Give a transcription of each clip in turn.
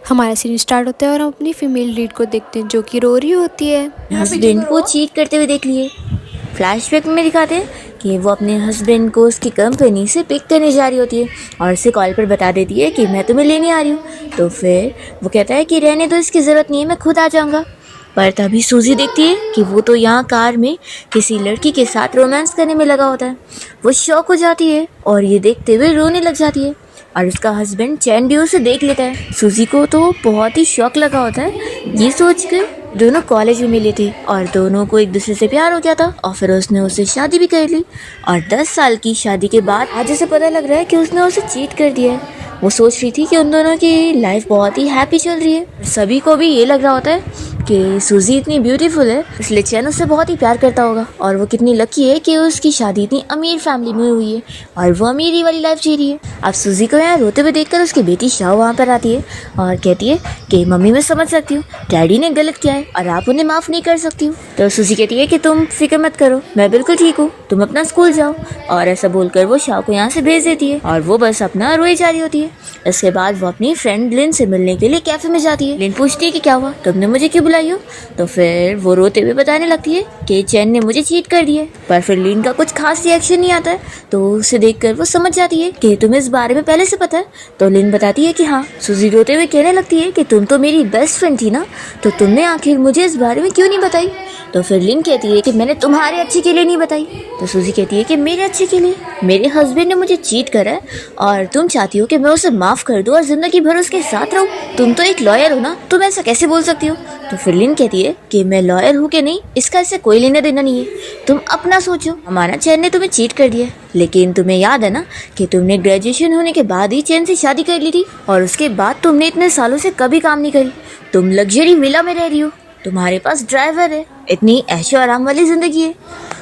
हमारा scene start होता है और हम अपनी फीमेल लीड को देखते हैं जो कि रो रही होती है। हस्बैंड को चीट करते हुए देख लिए। फ्लैशबैक में दिखाते हैं कि वो अपने हस्बैंड को उसकी कंपनी से पिक करने जा रही होती है और उसे कॉल पर बता देती है कि मैं तुम्हें लेने आ रही हूँ। तो फिर वो कहता है कि रहने दो, इसकी ज़रूरत नहीं है, मैं खुद आ जाऊँगा। पर तभी सूजी देखती है कि वो तो यहाँ कार में किसी लड़की के साथ रोमांस करने में लगा होता है। वो शॉक हो जाती है और ये देखते हुए रोने लग जाती है और उसका हस्बैंड चैन भी उसे देख लेता है। सूजी को तो बहुत ही शौक लगा होता है ये सोचकर दोनों कॉलेज में मिले थे और दोनों को एक दूसरे से प्यार हो गया था और फिर उसने उससे शादी भी कर ली। और 10 साल की शादी के बाद आज उसे पता लग रहा है कि उसने उसे चीट कर दिया है। वो सोच रही थी कि उन दोनों की लाइफ बहुत ही हैप्पी चल रही है। सभी को भी ये लग रहा होता है कि सूजी इतनी ब्यूटीफुल है, इसलिए चैन उससे बहुत ही प्यार करता होगा और वो कितनी लकी है कि उसकी शादी इतनी अमीर फैमिली में हुई है और वो अमीरी वाली लाइफ जी रही है। अब सूजी को यहाँ रोते हुए देखकर उसकी बेटी शाह वहाँ पर आती है और कहती है कि मम्मी मैं समझ सकती हूँ डैडी ने गलत किया है और आप उन्हें माफ़ नहीं कर सकती हूँ। तो सूजी कहती है कि तुम फिक्र मत करो, मैं बिल्कुल ठीक हूँ, तुम अपना स्कूल जाओ। और ऐसा बोलकर वो शाह को यहाँ से भेज देती है और वो बस अपना रोई जा रही होती है। इसके बाद वो अपनी फ्रेंड लिन से मिलने के लिए कैफे में जाती है। लिन पूछती है कि क्या हुआ, तुमने मुझे क्यों बुलाई हो? तो फिर वो रोते हुए बताने लगती है कि चैन ने मुझे चीट कर दिया है। पर फिर लिन का कुछ खास रिएक्शन नहीं आता है तो उसे देखकर वो समझ जाती है कि तुम्हें इस बारे में पहले से पता है। तो लिन बताती है कि हाँ। सूजी रोते हुए कहने लगती है कि तुम तो मेरी बेस्ट फ्रेंड थी ना, तो तुमने आखिर मुझे इस बारे में क्यों नहीं बताई? तो फिर लिन कहती है कि मैंने तुम्हारे अच्छे के लिए नहीं बताई। तो सूजी कहती है कि मेरे अच्छे के लिए? मेरे हस्बैंड ने मुझे चीट करा है और तुम चाहती हो कि मैं उसे माफ़ कर दूँ और ज़िंदगी भर उसके साथ रहूँ? तुम तो एक लॉयर हो ना, तुम ऐसा कैसे बोल सकती हो? तो फिर लिन कहती है कि मैं लॉयर हूँ कि नहीं इसका इससे कोई लेना देना नहीं है, तुम अपना सोचो। हमारा चैन ने तुम्हें चीट कर दिया, लेकिन तुम्हें याद है ना कि तुमने ग्रेजुएशन होने के बाद ही चैन से शादी कर ली थी और उसके बाद तुमने इतने सालों से कभी काम नहीं करी। तुम लग्जरी विला में रह रही हो, तुम्हारे पास ड्राइवर है, इतनी ऐशो आराम वाली जिंदगी है।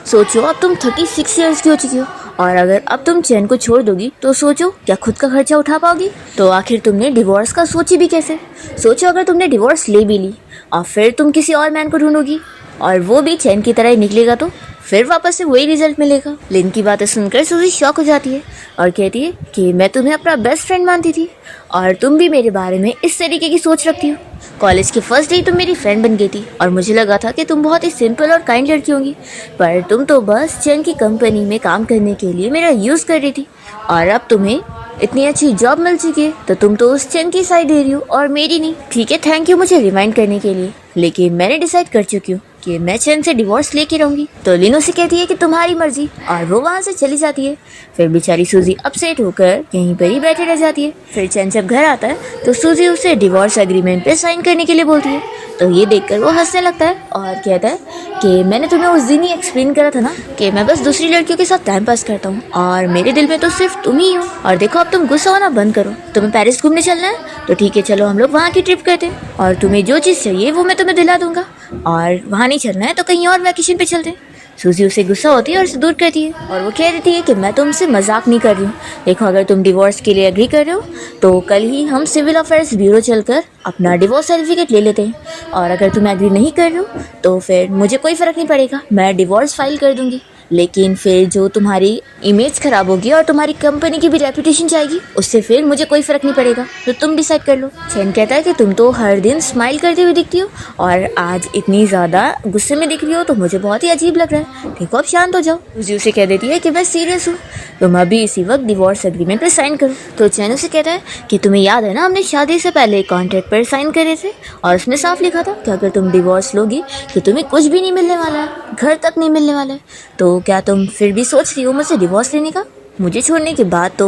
सोचो अब तुम 36 ईयर्स की हो चुकी हो और अगर अब तुम चैन को छोड़ दोगी तो सोचो क्या खुद का खर्चा उठा पाओगी? तो आखिर तुमने डिवोर्स का सोची भी कैसे? सोचो अगर तुमने डिवोर्स ले भी ली और फिर तुम किसी और मैन को ढूंढोगी और वो भी चैन की तरह ही निकलेगा तो फिर वापस से वही रिजल्ट मिलेगा। लिन की बातें सुनकर सूजी शॉक हो जाती है और कहती है कि मैं तुम्हें अपना बेस्ट फ्रेंड मानती थी और तुम भी मेरे बारे में इस तरीके की सोच रखती हो। कॉलेज के फर्स्ट डे तुम मेरी फ्रेंड बन गई थी और मुझे लगा था कि तुम बहुत ही सिंपल और काइंड लड़की होंगी, पर तुम तो बस चैन की कंपनी में काम करने के लिए मेरा यूज़ कर रही थी और अब तुम्हें इतनी अच्छी जॉब मिल चुकी है तो तुम तो उस चैन की साइड दे रही हो और मेरी नहीं। ठीक है, थैंक यू मुझे रिमाइंड करने के लिए, लेकिन मैंने डिसाइड कर चुकी हूँ कि मैं चैन से डिवोर्स लेके रहूंगी। तो लिन उसे कहती है कि तुम्हारी मर्जी और वो वहाँ से चली जाती है। फिर बेचारी सूजी अपसेट होकर यहीं पर ही बैठी रह जाती है। फिर चैन जब घर आता है तो सूजी उसे डिवोर्स एग्रीमेंट पे साइन करने के लिए बोलती है। तो ये देखकर वो हंसने लगता है और कहता है कि मैंने तुम्हें उस दिन ही एक्सप्लेन करा था ना कि मैं बस दूसरी लड़कियों के साथ टाइम पास करता हूँ और मेरे दिल में तो सिर्फ तुम ही हो। और देखो अब तुम गुस्सा होना बंद करो, तुम्हें पेरिस घूमने चलना है तो ठीक है चलो हम लोग वहाँ की ट्रिप करते हैं और तुम्हें जो चीज़ चाहिए वो मैं तुम्हें दिला दूंगा, और वहाँ नहीं चलना है तो कहीं और वैकेशन पे चलते हैं। सूजी उसे गुस्सा होती है और उसे दूर करती है और वो कह देती है कि मैं तुमसे मजाक नहीं कर रही हूँ। देखो अगर तुम डिवोर्स के लिए एग्री कर रहे हो तो कल ही हम सिविल अफेयर्स ब्यूरो चलकर अपना डिवोर्स सर्टिफिकेट ले लेते हैं और अगर तुम एग्री नहीं कर रहे हो तो फिर मुझे कोई फ़र्क नहीं पड़ेगा, मैं डिवोर्स फाइल कर दूँगी, लेकिन फिर जो तुम्हारी इमेज खराब होगी और तुम्हारी कंपनी की भी रेपुटेशन जाएगी उससे फिर मुझे कोई फ़र्क नहीं पड़ेगा, तो तुम डिसाइड कर लो। चैन कहता है कि तुम तो हर दिन स्माइल करते हुए दिखती हो और आज इतनी ज़्यादा गुस्से में दिख रही हो तो मुझे बहुत ही अजीब लग रहा है, देखो अब शांत हो जाओ। सूजी उसे कह देती है कि मैं सीरियस हूँ, तुम अभी इसी वक्त डिवोर्स एग्रीमेंट पर साइन करो। तो चैन उसे कहता है कि तुम्हें याद है ना हमने शादी से पहले कॉन्ट्रैक्ट पर साइन करे थे और उसमें साफ लिखा था कि अगर तुम डिवोर्स लोगी तो तुम्हें कुछ भी नहीं मिलने वाला है, घर तक नहीं मिलने वाला है। तो क्या तुम फिर भी सोच रही हो मुझसे डिवोर्स लेने का? मुझे छोड़ने के बाद तो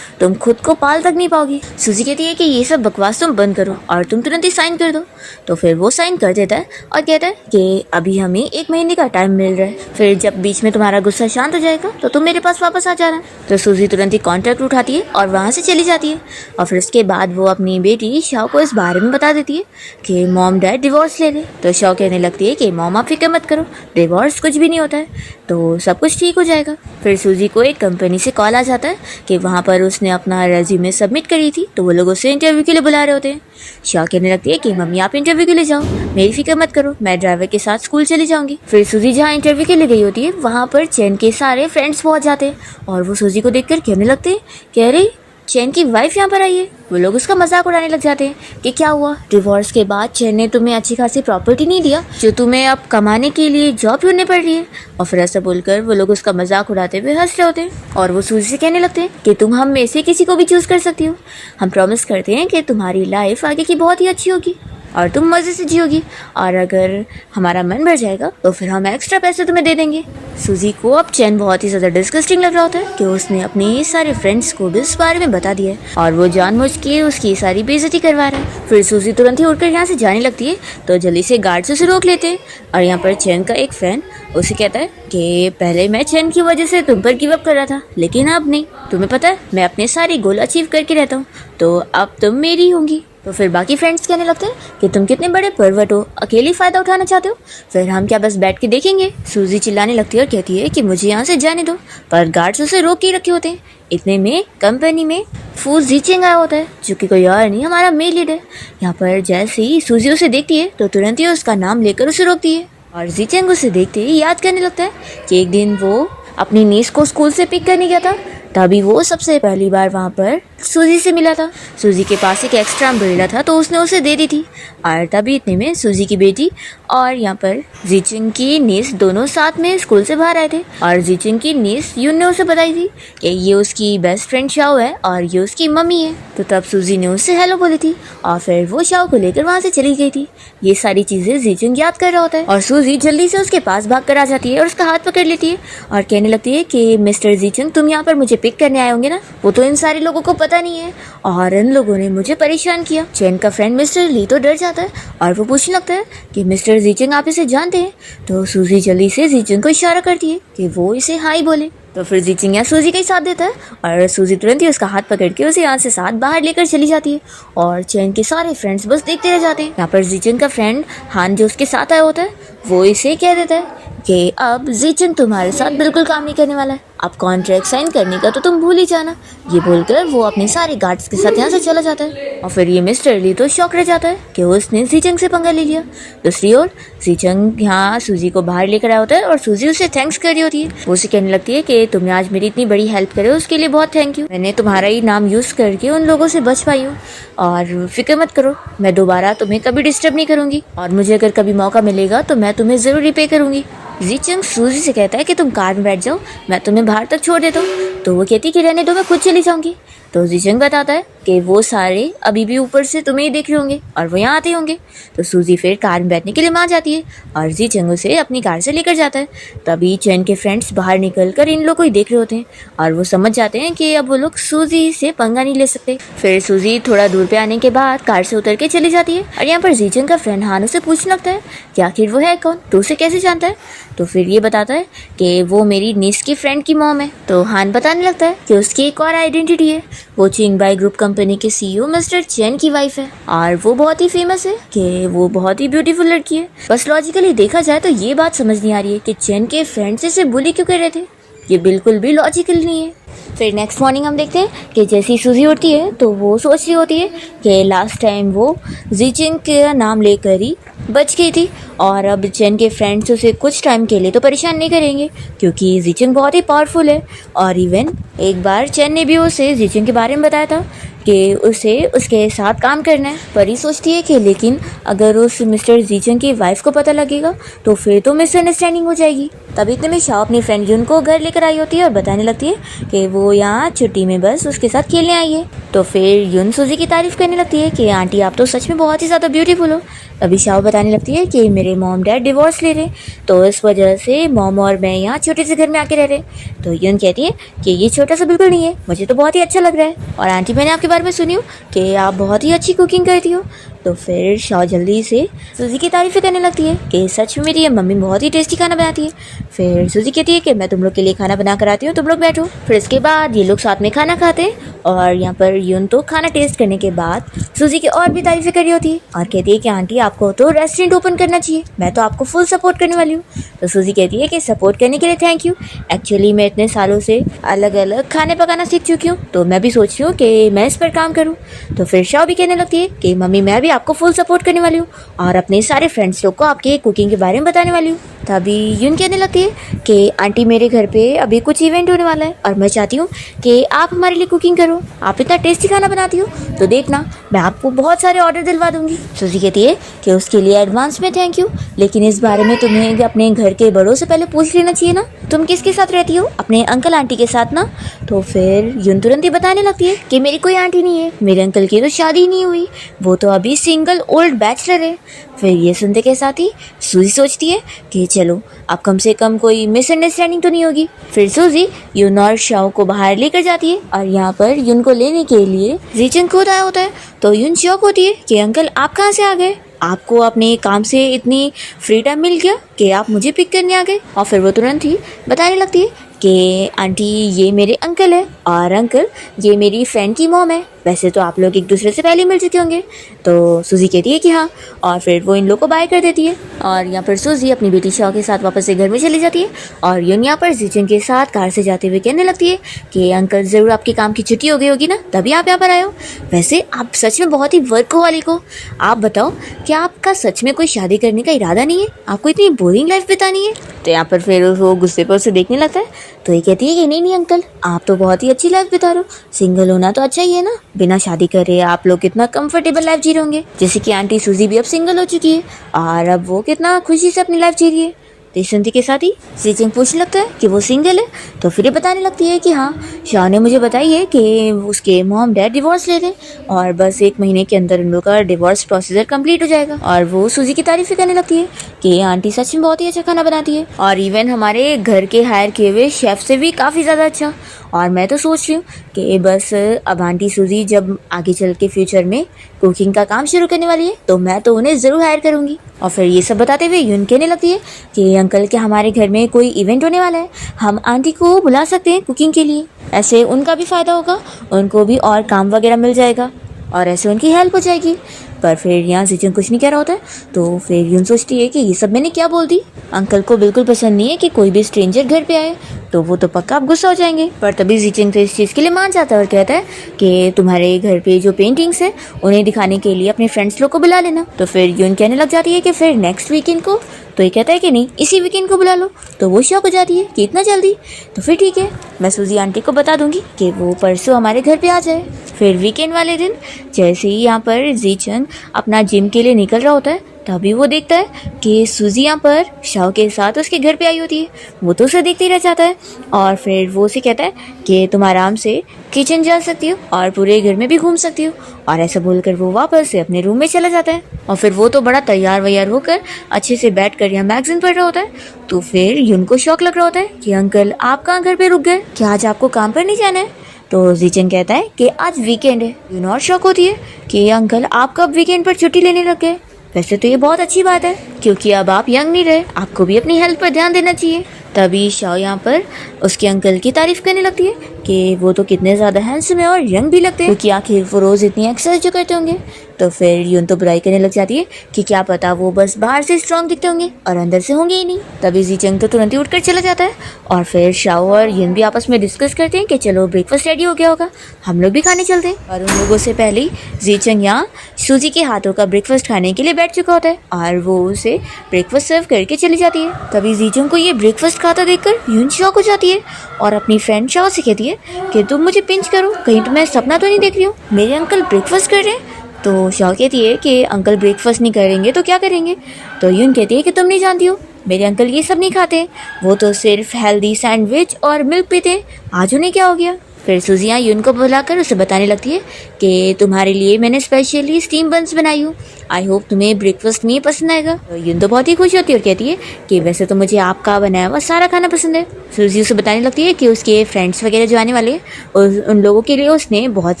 तुम खुद को पाल तक नहीं पाओगी। सूजी कहती है कि ये सब बकवास तुम बंद करो और तुम तुरंत ही साइन कर दो। तो फिर वो साइन कर देता है और कहता है कि अभी हमें 1 महीने का टाइम मिल रहा है, फिर जब बीच में तुम्हारा गुस्सा शांत हो जाएगा तो तुम मेरे पास वापस आ जाना। तो सूजी तुरंत ही कॉन्ट्रैक्ट उठाती है और वहाँ से चली जाती है और फिर उसके बाद वो अपनी बेटी शाह को इस बारे में बता देती है कि मॉम डैड डिवोर्स ले ले। तो शाह कहने लगती है कि मॉम आप फिक्र मत करो, डिवोर्स कुछ भी नहीं होता है, तो सब कुछ ठीक हो जाएगा। फिर सूजी को एक कंपनी से कॉल आ जाता है कि वहाँ पर उसने अपना रेज्यूमे सबमिट करी थी तो वो लोग उसे इंटरव्यू के लिए बुला रहे होते हैं। शाह कहने लगती है कि मम्मी आप इंटरव्यू के लिए जाओ, मेरी फिक्र मत करो, मैं ड्राइवर के साथ स्कूल चली जाऊंगी। फिर सूजी जहाँ इंटरव्यू के लिए गई होती है वहाँ पर चैन के सारे फ्रेंड्स पहुँच जाते हैं और वो सूजी को देखकर कहने लगते हैं कि अरे चैन की वाइफ यहाँ पर आई है। वो लोग उसका मजाक उड़ाने लग जाते हैं कि क्या हुआ, डिवोर्स के बाद चैन ने तुम्हें अच्छी खासी प्रॉपर्टी नहीं दिया जो तुम्हें अब कमाने के लिए जॉब ढूंढनी पड़ रही है। और फिर ऐसा बोलकर वो लोग उसका मजाक उड़ाते हुए हंस रहे होते हैं और वो सूजी से कहने लगते हैं कि तुम हम में से किसी को भी चूज कर सकती हो। हम प्रॉमिस करते हैं कि तुम्हारी लाइफ आगे की बहुत ही अच्छी होगी और तुम मज़े से जियोगी, और अगर हमारा मन भर जाएगा तो फिर हम एक्स्ट्रा पैसे तुम्हें दे देंगे। सूजी को अब चैन बहुत ही ज़्यादा डिस्गस्टिंग लग रहा होता है कि उसने अपने सारे फ्रेंड्स को भी इस बारे में बता दिया है और वो जानबूझ के उसकी सारी बेइज्जती करवा रहा है। फिर सूजी तुरंत ही उठकर यहाँ से जाने लगती है तो जल्दी से गार्ड्स उसे रोक लेते हैं और यहाँ पर चैन का एक फ्रेंड उसे कहता है कि पहले मैं चैन की वजह से तुम पर गिव अप कर रहा था, लेकिन अब नहीं। तुम्हें पता है मैं अपने सारे गोल अचीव करके रहता हूँ, तो अब तुम मेरी होंगी। तो फिर बाकी फ्रेंड्स कहने लगते हैं कि तुम कितने बड़े परवट हो, अकेले फ़ायदा उठाना चाहते हो, फिर हम क्या बस बैठ के देखेंगे। सूजी चिल्लाने लगती है और कहती है कि मुझे यहाँ से जाने दो, पर गार्ड्स उसे रोक के रखे होते हैं। इतने में कंपनी में फू जीचिंग आया होता है जो कि कोई और नहीं हमारा मेल लीडर। यहाँ पर जैसे ही सूजी उसे देखती है तो तुरंत ही उसका नाम लेकर उसे रोकती है और जीचिंग उसे देखते ही याद करने लगता है कि एक दिन वो अपनी नीस को स्कूल से पिक करने गया था, तभी वो सबसे पहली बार वहाँ पर सूजी से मिला था। सूजी के पास एक एक्स्ट्रा अम्ब्रेला था तो उसने उसे दे दी थी और तभी इतने में सूजी की बेटी और यहाँ पर जीचिंग की नीस दोनों साथ में स्कूल से बाहर आए थे और जीचिंग की नीस यून ने उसे बताई थी कि ये उसकी बेस्ट फ्रेंड शाओ है और ये उसकी मम्मी है। तो तब सूजी ने उससे हेलो बोली थी और फिर वो शाओ को लेकर वहाँ से चली गई थी। ये सारी चीज़ें जीचिंग याद कर रहा होता है और सूजी जल्दी से उसके पास भाग कर आ जाती है और उसका हाथ पकड़ लेती है और कहने लगती है कि मिस्टर जीचिंग तुम यहाँ पर मुझे पिक करने आए होंगे ना, वो तो इन सारे लोगों को पता नहीं है और इन लोगों ने मुझे परेशान किया। चैन का फ्रेंड मिस्टर ली तो डर जाता है और वो पूछने लगता है कि मिस्टर जीचिंग आप इसे जानते हैं। तो सूजी जल्दी से जीचिंग को इशारा करती है कि वो इसे हाई बोले। तो फिर जीचिंग यहाँ सूजी का ही साथ देता है और सूजी तुरंत ही उसका हाथ पकड़ के उसे यहाँ से साथ बाहर लेकर चली जाती है और चैन के सारे फ्रेंड्स बस देखते रह जाते हैं। यहाँ पर जीचिंग का फ्रेंड हान जो उसके साथ आया होता है वो इसे कह देता है कि अब जीचिंग तुम्हारे साथ बिल्कुल काम नहीं करने वाला है, अब कॉन्ट्रैक्ट साइन करने का तो तुम भूल ही जाना। ये बोलकर वो अपने सारे गार्ड्स के साथ यहाँ से चला जाता है और फिर ये मिस्टर ली तो शॉक रह जाता है कि उसने जीचिंग से पंगा ले लिया। दूसरी ओर जीचिंग यहाँ सूजी को बाहर लेकर आया होता है और सूजी उसे थैंक्स कर रही होती है। वो उसे कहने लगती है कि तुमने आज मेरी इतनी बड़ी हेल्प करे उसके लिए बहुत थैंक यू। मैंने तुम्हारा ही नाम यूज़ करके उन लोगों से बच पाई हूँ और फिक्र मत करो, मैं दोबारा तुम्हें कभी डिस्टर्ब नहीं करूँगी और मुझे अगर कभी मौका मिलेगा तो मैं तुम्हें ज़रूर रिपे करूँगी। जीचिंग सूजी से कहता है कि तुम कार में बैठ जाओ, मैं तुम्हें बाहर तक छोड़ देता हूँ। तो वो कहती कि रहने दो, मैं खुद चली जाऊँगी। तो जीचिंग बताता है कि वो सारे अभी भी ऊपर से तुम्हें ही देख रहे होंगे और वो यहाँ आते होंगे। तो सूजी फिर कार में बैठने के लिए मान जाती है और जीचिंग उसे अपनी कार से लेकर जाता है। तभी चैन के फ्रेंड्स बाहर निकल कर इन लोगों को ही देख रहे होते हैं और वो समझ जाते हैं कि अब वो लोग सूजी से पंगा नहीं ले सकते। फिर सूजी थोड़ा दूर पे आने के बाद कार से उतर के चली जाती है और यहाँ पर जीचिंग का फ्रेंड हान उसे पूछने लगता है कि आखिर वो है कौन, तो उसे कैसे जानता है। तो फिर ये बताता है कि वो मेरी नीस की फ्रेंड की मॉम है। तो हान बताने लगता है कि उसकी एक और आइडेंटिटी है, वो चिंगबाई ग्रुप कंपनी के सीईओ मिस्टर चैन की वाइफ है और वो बहुत ही फेमस है कि वो बहुत ही ब्यूटीफुल लड़की है। बस लॉजिकली देखा जाए तो ये बात समझ नहीं आ रही है कि चैन के फ्रेंड से इसे बुली क्यों कर रहे थे, ये बिल्कुल भी लॉजिकल नहीं है। फिर नेक्स्ट मॉर्निंग हम देखते हैं कि जैसी सूजी उठती है तो वो सोच रही होती है कि लास्ट टाइम वो जीचिंग का नाम लेकर ही बच गई थी और अब चैन के फ्रेंड्स उसे कुछ टाइम के लिए तो परेशान नहीं करेंगे क्योंकि जीचिंग बहुत ही पावरफुल है। और इवन एक बार चैन ने भी उसे जीचिंग के बारे में बताया था कि उसे उसके साथ काम करना है। परी सोचती है कि लेकिन अगर उस मिस्टर जीचिंग की वाइफ को पता लगेगा तो फिर तो मिसअंडरस्टैंडिंग हो जाएगी। तभी इतने में शाओ अपनी फ्रेंड यून को घर लेकर आई होती है और बताने लगती है कि वो यहाँ छुट्टी में बस उसके साथ खेलने आई है। तो फिर यून सूजी की तारीफ करने लगती है कि आंटी आप तो सच में बहुत ही ज़्यादा ब्यूटीफुल हो। अभी शाओ बताने लगती है कि मेरे मॉम डैड डिवोर्स ले रहे तो इस वजह से मॉम और मैं यहाँ छोटे से घर में आके रह रहे। तो यून कहती है कि ये छोटा सा बिल्कुल नहीं है, मुझे तो बहुत ही अच्छा लग रहा है और आंटी मैंने आपके बारे में सुनी हूँ कि आप बहुत ही अच्छी कुकिंग करती हो। तो फिर शाओ जल्दी से सूजी की तारीफ़ें करने लगती है कि सच में मेरी ये मम्मी बहुत ही टेस्टी खाना बनाती है। फिर सूजी कहती है कि मैं तुम लोग के लिए खाना बना कर आती हूँ, तुम लोग बैठो। फिर इसके बाद ये लोग साथ में खाना खाते हैं और यहाँ पर यून तो खाना टेस्ट करने के बाद सूजी की और भी तारीफ़ें कर रही होती है और कहती है कि आंटी आपको तो रेस्टोरेंट ओपन करना चाहिए, मैं तो आपको फुल सपोर्ट करने वाली हूँ। तो सूजी कहती है कि सपोर्ट करने के लिए थैंक यू, एक्चुअली मैं इतने सालों से अलग अलग खाने पकाना सीख चुकी हूँ तो मैं भी सोच रही हूँ कि मैं इस पर काम करूँ। तो फिर शाओ भी कहने लगती है कि मम्मी मैं भी आपको फुल सपोर्ट करने वाली हूँ और अपने सारे फ्रेंड्स लोग को आपके कुकिंग के बारे में बताने वाली हूँ। तभी यून कहने लगती है कि आंटी मेरे घर पे अभी कुछ इवेंट होने वाला है और मैं चाहती हूँ कि आप हमारे लिए कुकिंग करो। आप इतना टेस्टी खाना बनाती हो तो देखना मैं आपको बहुत सारे ऑर्डर दिलवा दूंगी। सूजी कहती है कि उसके लिए एडवांस में थैंक यू, लेकिन इस बारे में तुम्हें अपने घर के बड़ों से पहले पूछ लेना चाहिए ना। तुम किसके साथ रहती हो? अपने अंकल आंटी के साथ ना। तो फिर यून तुरंत ही बताने लगती है कि मेरी कोई आंटी नहीं है, मेरे अंकल की तो शादी ही नहीं हुई, वो तो अभी सिंगल ओल्ड बैचलर है। फिर ये सुनते के साथ ही सूजी सोचती है कि चलो अब कम से कम कोई मिसअंडरस्टैंडिंग तो नहीं होगी। फिर सूजी यून और शाओ को बाहर लेकर जाती है और यहाँ पर यून को लेने के लिए जीचंग खुद आया होता है। तो यून शॉक होती है कि अंकल आप कहाँ से आ गए, आपको अपने काम से इतनी फ्री टाइम मिल गया कि आप मुझे पिक करने आ गए। और फिर वो तुरंत ही बताने लगती है कि आंटी ये मेरे अंकल है और अंकल ये मेरी फ्रेंड की मॉम है। वैसे तो आप लोग एक दूसरे से पहले मिल चुके होंगे। तो सूजी कहती है कि हाँ, और फिर वो इन लोग को बाय कर देती है और यहाँ पर सूजी अपनी बेटी शाओ के साथ वापस से घर में चली जाती है और यून यहाँ पर जीचंग के साथ कार से जाते हुए कहने लगती है कि अंकल ज़रूर आपके काम की छुट्टी हो गई होगी ना, तभी आप यहाँ पर आए हो। वैसे आप सच में बहुत ही वर्कहोलिक हो। आप बताओ क्या आपका सच में कोई शादी करने का इरादा नहीं है? आपको इतनी बोरिंग लाइफ बितानी है? तो यहाँ पर फिर वो गुस्से पर उसे देखने लगता है। तो ये कहती है कि नहीं अंकल, आप तो बहुत ही अच्छी लाइफ बिता रहे हो। सिंगल होना तो अच्छा ही है ना, बिना शादी करे आप लोग कितना कंफर्टेबल लाइफ जी रहे होंगे। जैसे कि आंटी सूजी भी अब सिंगल हो चुकी है और अब वो कितना खुशी से अपनी लाइफ जी रही है। तो सुनती के साथ ही जीचंग पूछने लगता है कि वो सिंगल है। तो फिर ये बताने लगती है कि हाँ, शाओ ने मुझे बताई है कि उसके मॉम डैड डिवोर्स ले रहे हैं और बस 1 महीने के अंदर उन लोग का डिवोर्स प्रोसीजर कंप्लीट हो जाएगा। और वो सूजी की तारीफ करने लगती है कि आंटी सच में बहुत ही अच्छा खाना बनाती है और इवन हमारे घर के हायर किए हुए शेफ से भी काफ़ी ज़्यादा अच्छा। और मैं तो सोच रही हूँ कि बस अब आंटी सूजी जब आगे चल के फ्यूचर में कुकिंग का काम शुरू करने वाली है तो मैं तो उन्हें ज़रूर हायर करूँगी। और फिर ये सब बताते हुए यून कहने लगती है कि अंकल के हमारे घर में कोई इवेंट होने वाला है, हम आंटी को बुला सकते हैं कुकिंग के लिए। ऐसे उनका भी फ़ायदा होगा, उनको भी और काम वगैरह मिल जाएगा और ऐसे उनकी हेल्प हो जाएगी। पर फिर यहाँ जीचंग कुछ नहीं कह रहा होता है। तो फिर यून सोचती है कि ये सब मैंने क्या बोल दी, अंकल को बिल्कुल पसंद नहीं है कि कोई भी स्ट्रेंजर घर पे आए, तो वो तो पक्का अब गुस्सा हो जाएंगे। पर तभी जीचंग तो इस चीज़ के लिए मान जाता है और कहता है कि तुम्हारे घर पे जो पेंटिंग्स है उन्हें दिखाने के लिए अपने फ्रेंड्स लोग को बुला लेना। तो फिर यून कहने लग जाती है कि फिर नेक्स्ट वीकेंड को। तो ये कहता है कि नहीं, इसी वीकेंड को बुला लो। तो वो शॉक हो जाती है कि इतना जल्दी। तो फिर ठीक है, मैं सूजी आंटी को बता दूंगी कि वो परसों हमारे घर पे आ जाए। फिर वीकेंड वाले दिन जैसे ही यहाँ पर जीचंग अपना जिम के लिए निकल रहा होता है तभी वो देखता है कि सूजी यहाँ पर शाओ के साथ उसके घर पे आई होती है। वो तो उसे देखते ही रह जाता है और फिर वो उसे कहता है कि तुम आराम से किचन जा सकती हो और पूरे घर में भी घूम सकती हो। और ऐसा बोलकर वो वापस से अपने रूम में चला जाता है और फिर वो तो बड़ा तैयार वैयार होकर अच्छे से बैठ कर यहाँ मैगजीन पढ़ रहा होता है। तो फिर यून को शौक लग रहा होता है कि अंकल आप कहाँ घर पे रुक गए, क्या आज आपको काम पर नहीं जाना है? तो जीचंग कहता है कि आज वीकेंड है। यून और शौक होती है कि अंकल आप कब वीकेंड पर छुट्टी लेने लग गए? वैसे तो ये बहुत अच्छी बात है क्योंकि अब आप यंग नहीं रहे, आपको भी अपनी हेल्थ पर ध्यान देना चाहिए। तभी शाओ यहाँ पर उसके अंकल की तारीफ करने लगती है कि वो तो कितने ज़्यादा हैंडसम है और यंग भी लगते हैं क्योंकि आखिर वो रोज़ इतनी एक्सरसाइज जो करते होंगे। तो फिर यून तो बुराई करने लग जाती है कि क्या पता वो बस बाहर से स्ट्रांग दिखते होंगे और अंदर से होंगे ही नहीं। तभी जीचंग तो तुरंत ही उठकर चला जाता है और फिर शाओ और यून भी आपस में डिस्कस करते हैं कि चलो ब्रेकफास्ट रेडी हो गया होगा, हम लोग भी खाने चलते हैं। और उन लोगों से पहले ही जीचंग यहाँ सूजी के हाथों का ब्रेकफास्ट खाने के लिए बैठ चुका होता है और वो उसे ब्रेकफास्ट सर्व करके चली जाती है। तभी जीचंग को ये ब्रेकफास्ट खाता देखकर यून शॉक हो जाती है और अपनी फ्रेंड शाओ से कहती है कि तुम मुझे पिंच करो, कहीं तो मैं सपना तो नहीं देख रही हूँ, मेरे अंकल ब्रेकफास्ट कर रहे हैं। तो शाओ कहती है कि अंकल ब्रेकफास्ट नहीं करेंगे तो क्या करेंगे? तो यून कहती है कि तुम नहीं जानती हो, मेरे अंकल ये सब नहीं खाते, वो तो सिर्फ हेल्दी सैंडविच और मिल्क पीते हैं, आज उन्हें क्या हो गया? फिर सूजियाँ यून को बुलाकर उसे बताने लगती है कि तुम्हारे लिए मैंने स्पेशली स्टीम बन्स बनाई हूँ, आई होप तुम्हें ब्रेकफास्ट में पसंद आएगा। तो यून तो बहुत ही खुश होती है और कहती है कि वैसे तो मुझे आपका बनाया हुआ सारा खाना पसंद है। सूजी उसे बताने लगती है कि उसके फ्रेंड्स वगैरह जो आने वाले हैं उन लोगों के लिए उसने बहुत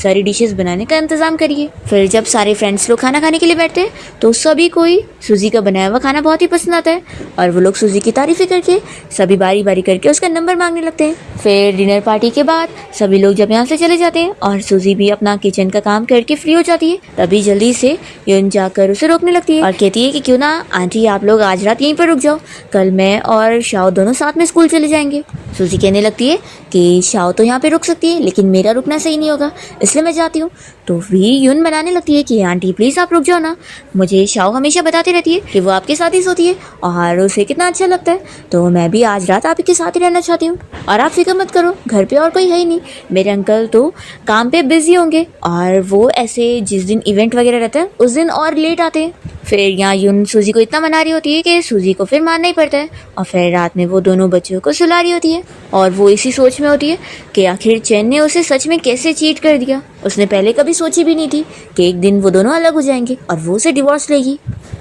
सारी डिशेस बनाने का इंतजाम करी है। फिर जब सारे फ्रेंड्स लोग खाना खाने के लिए बैठते हैं तो सभी को ही सूजी का बनाया हुआ खाना बहुत ही पसंद आता है और वो लोग सूजी की तारीफें करके सभी बारी बारी करके उसका नंबर मांगने लगते हैं। फिर डिनर पार्टी के बाद सभी लोग जब यहाँ से चले जाते हैं और सूजी भी अपना किचन का काम करके फ्री हो जाती है तभी जल्दी से यून जाकर जाकर उसे रोकने लगती है और कहती है कि क्यों ना आंटी आप लोग आज रात यहीं पर रुक जाओ, कल मैं और शाओ दोनों साथ में स्कूल चले जाएंगे। सूजी कहने लगती है कि शाओ तो यहाँ पे रुक सकती है लेकिन मेरा रुकना सही नहीं होगा, इसलिए मैं जाती हूँ। तो भी यून बनाने लगती है कि आंटी प्लीज़ आप रुक जाओ ना, मुझे शाओ हमेशा बताती रहती है कि वो आपके साथ ही सोती है और उसे कितना अच्छा लगता है, तो मैं भी आज रात आपके साथ ही रहना चाहती हूँ। और आप फिक्र मत करो, घर पे और कोई है ही नहीं, मेरे अंकल तो काम पे बिजी होंगे और वो ऐसे जिस दिन इवेंट वगैरह रहता है उस दिन और लेट आते हैं। फिर यहाँ यून सूजी को इतना मना रही होती है कि सूजी को फिर मानना ही पड़ता है और फिर रात में वो दोनों बच्चों को सुला रही होती है और वो इसी सोच में होती है कि आखिर चैन ने उसे सच में कैसे चीट कर दिया। उसने पहले कभी सोची भी नहीं थी कि एक दिन वो दोनों अलग हो जाएंगे और वो उसे डिवोर्स लेगी।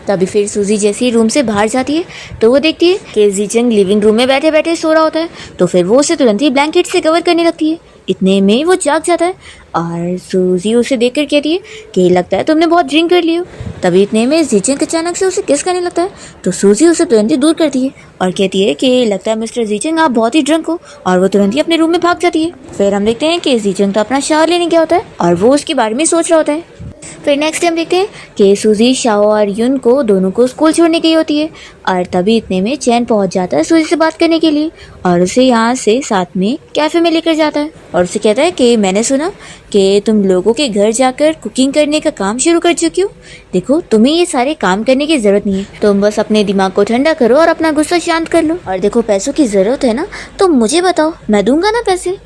तभी फिर सूजी जैसे ही रूम से बाहर जाती है तो वो देखती है कि जीचंग लिविंग रूम में बैठे बैठे सो रहा होता है, तो फिर वो उसे तुरंत ही ब्लैंकेट से कवर करने लगती है। इतने में वो जाग जाता है और सूजी उसे देखकर कहती है कि लगता है तुमने बहुत ड्रिंक कर ली हो। तभी इतने में जीचंग अचानक से उसे किस करने लगता है, तो सूजी उसे तुरंत ही दूर करती है और कहती है कि लगता है मिस्टर जीचंग आप बहुत ही ड्रंक हो, और वो तुरंत ही अपने रूम में भाग जाती है। फिर हम देखते हैं कि जीचंग तो अपना शावर लेने गया होता है और वो उसके बारे में सोच रहा होता है। फिर नेक्स्ट टाइम देखते हैं कि सूजी शाओ और यून को दोनों को स्कूल छोड़ने गई होती है और तभी इतने में चैन पहुंच जाता है सूजी से बात करने के लिए और उसे यहाँ से साथ में कैफ़े में लेकर जाता है और उसे कहता है कि मैंने सुना कि तुम लोगों के घर जाकर कुकिंग करने का काम शुरू कर चुकी हो। देखो तुम्हें ये सारे काम करने की ज़रूरत नहीं है, तुम बस अपने दिमाग को ठंडा करो और अपना गुस्सा शांत कर लो, और देखो पैसों की ज़रूरत है ना तो मुझे बताओ, मैं दूंगा ना पैसे।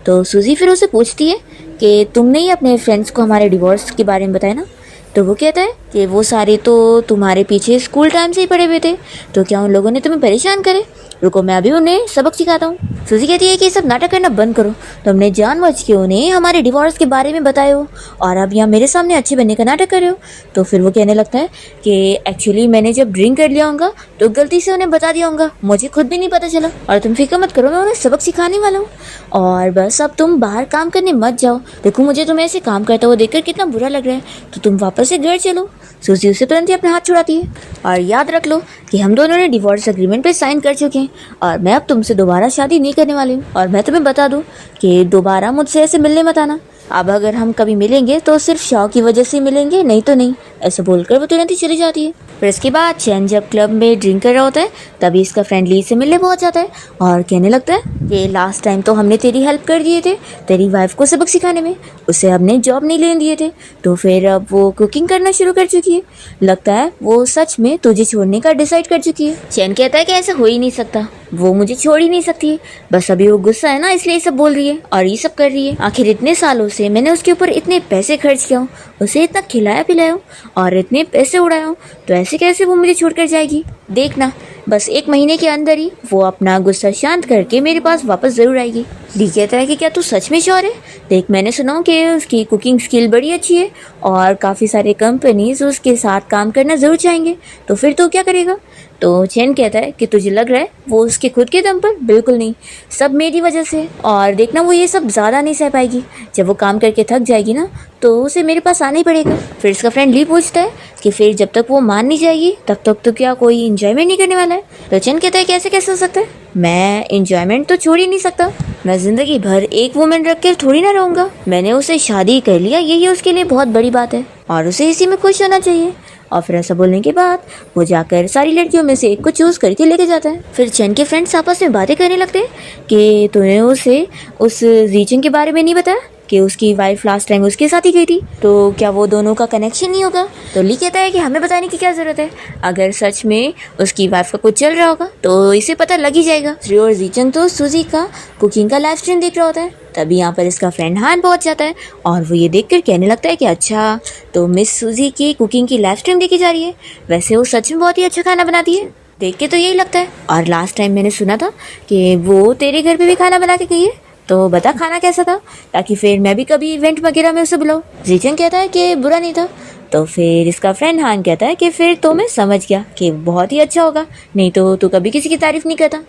तो सूजी फिर उसे पूछती है कि तुमने ही अपने फ्रेंड्स को हमारे डिवोर्स के बारे में बताया ना। तो वो कहता है कि वो सारे तो तुम्हारे पीछे स्कूल टाइम से ही पड़े हुए थे, तो क्या उन लोगों ने तुम्हें परेशान करे? रुको मैं अभी उन्हें सबक सिखाता हूँ। सूजी कहती है कि ये सब नाटक करना बंद करो, तुमने जानबूझ के उन्हें हमारे डिवोर्स के बारे में बताए हो और अब यहाँ मेरे सामने अच्छे बनने का नाटक कर रहे हो। तो फिर वो कहने लगता है कि एक्चुअली मैंने जब ड्रिंक कर लिया होगा तो गलती से उन्हें बता दिया होगा, मुझे खुद भी नहीं पता चला, और तुम फिक्र मत करो, मैं उन्हें सबक सिखाने वाला हूँ और बस अब तुम बाहर काम करने मत जाओ। देखो मुझे तुम्हें ऐसे काम करता हुआ देखकर कितना बुरा लग रहा है, तो तुम वापस से घर चलो। सूजी उसे तुरंत ही अपना हाथ छुड़ाती है और याद रख लो कि हम दोनों ने डिवोर्स एग्रीमेंट पे साइन कर चुके हैं और मैं अब तुमसे दोबारा शादी नहीं करने वाली हूँ, और मैं तुम्हें बता दूँ कि दोबारा मुझसे ऐसे मिलने मत आना। अब अगर हम कभी मिलेंगे तो सिर्फ शौ की वजह से मिलेंगे, नहीं तो नहीं। ऐसे बोलकर वो तुरंत ही चली जाती है। फिर इसके बाद चैन जब क्लब में ड्रिंक कर रहा होता है तभी इसका फ्रेंड ली से मिलने पहुंच जाता है और कहने लगता है कि लास्ट टाइम तो हमने तेरी हेल्प कर दिए थे तेरी वाइफ को सबक सिखाने में, उसे हमने जॉब नहीं लेने दिए थे, तो फिर अब वो कुकिंग करना शुरू कर चुकी है, लगता है वो सच में तुझे छोड़ने का डिसाइड कर चुकी है। चैन कहता है कि ऐसा हो ही नहीं सकता, वो मुझे छोड़ ही नहीं सकती है, बस अभी वो गुस्सा है ना इसलिए ये सब बोल रही है और ये सब कर रही है। आखिर इतने सालों से मैंने उसके ऊपर इतने पैसे खर्च किया हूँ, उसे इतना खिलाया पिलाया हूँ और इतने पैसे उड़ाया हूँ, तो ऐसे कैसे वो मुझे छोड़कर जाएगी? देखना बस 1 महीने के अंदर ही वो अपना गुस्सा शांत करके मेरे पास वापस ज़रूर आएगी। ली कहता है कि क्या तू सच में श्योर है? देख मैंने सुना हूँ कि उसकी कुकिंग स्किल बड़ी अच्छी है और काफ़ी सारे कंपनीज उसके साथ काम करना ज़रूर चाहेंगे, तो फिर तू क्या करेगा? तो चैन कहता है कि तुझे लग रहा है वो उसके खुद के दम पर? बिल्कुल नहीं, सब मेरी वजह से, और देखना वो ये सब ज़्यादा नहीं सह पाएगी, जब वो काम करके थक जाएगी ना तो उसे मेरे पास आना ही पड़ेगा। फिर इसका फ्रेंड ली पूछता है कि फिर जब तक वो मान नहीं जाएगी तब तक तो क्या कोई इंजॉयमेंट नहीं करने वाला है? तो चैन कहता है कैसे कैसे हो सकता है, मैं इंजॉयमेंट तो छोड़ ही नहीं सकता, मैं ज़िंदगी भर एक वुमेन रख के थोड़ी ना रहूँगा, मैंने उसे शादी कर लिया यही उसके लिए बहुत बड़ी बात है और उसे इसी में खुश होना चाहिए। और फिर ऐसा बोलने के बाद वो जाकर सारी लड़कियों में से एक को चूज़ करके लेके जाता है। फिर चैन के फ्रेंड्स आपस में बातें करने लगते हैं कि तूने उसे उस जीचंग के बारे में नहीं बताया कि उसकी वाइफ लास्ट टाइम उसके साथ ही गई थी, तो क्या वो दोनों का कनेक्शन नहीं होगा? तो ली कहता है कि हमें बताने की क्या ज़रूरत है, अगर सच में उसकी वाइफ का कुछ चल रहा होगा तो इसे पता लग ही जाएगा। श्री और जीचंग तो सूजी का कुकिंग का लाइव स्ट्रीम देख रहा होता है, तभी यहाँ पर इसका फ्रेंड हान पहुँच जाता है और वो ये देखकर कहने लगता है कि अच्छा तो मिस सूजी की कुकिंग की लाइव स्ट्रीम देखी जा रही है, वैसे वो सच में बहुत ही अच्छा खाना बनाती है, देख के तो यही लगता है, और लास्ट टाइम मैंने सुना था कि वो तेरे घर पे भी खाना बना के गई है, तो बता खाना कैसा था ताकि फिर मैं भी कभी इवेंट वगैरह में उसे बुलाऊं। जीचंग कहता है कि बुरा नहीं था, तो फिर इसका फ्रेंड हान कहता है कि फिर तो मैं समझ गया कि बहुत ही अच्छा होगा, नहीं तो तू कभी किसी की तारीफ नहीं करता,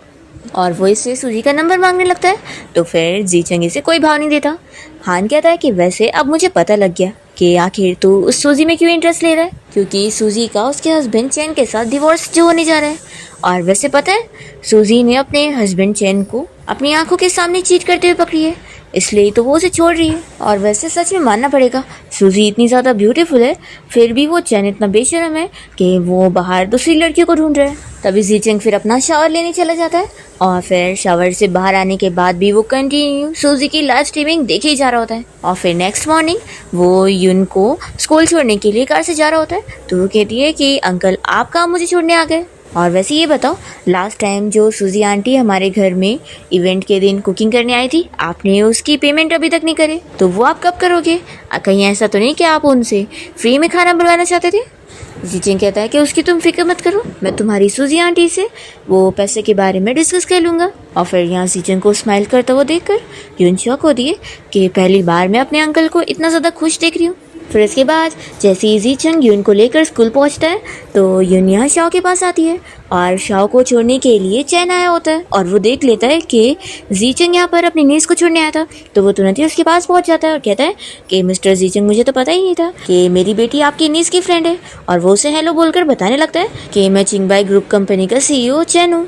और वो इससे सूजी का नंबर मांगने लगता है। तो फिर जीचंग इसे कोई भाव नहीं देता। हान कहता है कि वैसे अब मुझे पता लग गया कि आखिर तू उस सूजी में क्यों इंटरेस्ट ले रहा है, क्योंकि सूजी का उसके हस्बैंड चैन के साथ डिवोर्स जो होने जा रहा है, और वैसे पता है सूजी ने अपने हस्बैंड चैन को अपनी आंखों के सामने चीट करते हुए पकड़ी है, इसलिए तो वो उसे छोड़ रही है। और वैसे सच में मानना पड़ेगा, सूजी इतनी ज़्यादा ब्यूटीफुल है, फिर भी वो चैन इतना बेशर्म है कि वो बाहर दूसरी लड़कियों को ढूंढ रहा है। तभी ज़ीचेंग फिर अपना शावर लेने चला जाता है और फिर शावर से बाहर आने के बाद भी वो कंटिन्यू सूजी की लाइव स्ट्रीमिंग देखे ही जा रहा होता है। और फिर नेक्स्ट मॉर्निंग वो यून को स्कूल छोड़ने के लिए कार से जा रहा होता है, तो वो कहती है कि अंकल आप कहाँ मुझे छोड़ने आ गए। और वैसे ये बताओ, लास्ट टाइम जो सूजी आंटी हमारे घर में इवेंट के दिन कुकिंग करने आई थी, आपने उसकी पेमेंट अभी तक नहीं करे, तो वो आप कब करोगे? कहीं ऐसा तो नहीं कि आप उनसे फ्री में खाना बनवाना चाहते थे? ज़ीचेंग कहता है कि उसकी तुम फिक्र मत करो, मैं तुम्हारी सूजी आंटी से वो पैसे के बारे में डिस्कस कर लूँगा। और फिर यहाँ ज़ीचेंग को स्माइल करता हुआ देखकर यून शॉक होती है कि पहली बार मैं अपने अंकल को इतना ज़्यादा खुश देख रही हूँ। फिर इसके बाद जैसे ही ज़ीचेंग यून को लेकर स्कूल पहुंचता है तो यून यहाँ शाओ के पास आती है और शाओ को छोड़ने के लिए चैन आया होता है और वो देख लेता है कि ज़ीचेंग यहाँ पर अपनी नीस को छोड़ने आया था, तो वो तुरंत ही उसके पास पहुंच जाता है और कहता है कि मिस्टर ज़ीचेंग, मुझे तो पता ही नहीं था कि मेरी बेटी आपकी नीस की फ्रेंड है। और वो उसे हेलो बोलकर बताने लगता है कि मैं चिंगबाई ग्रुप कंपनी का CEO चैन हूँ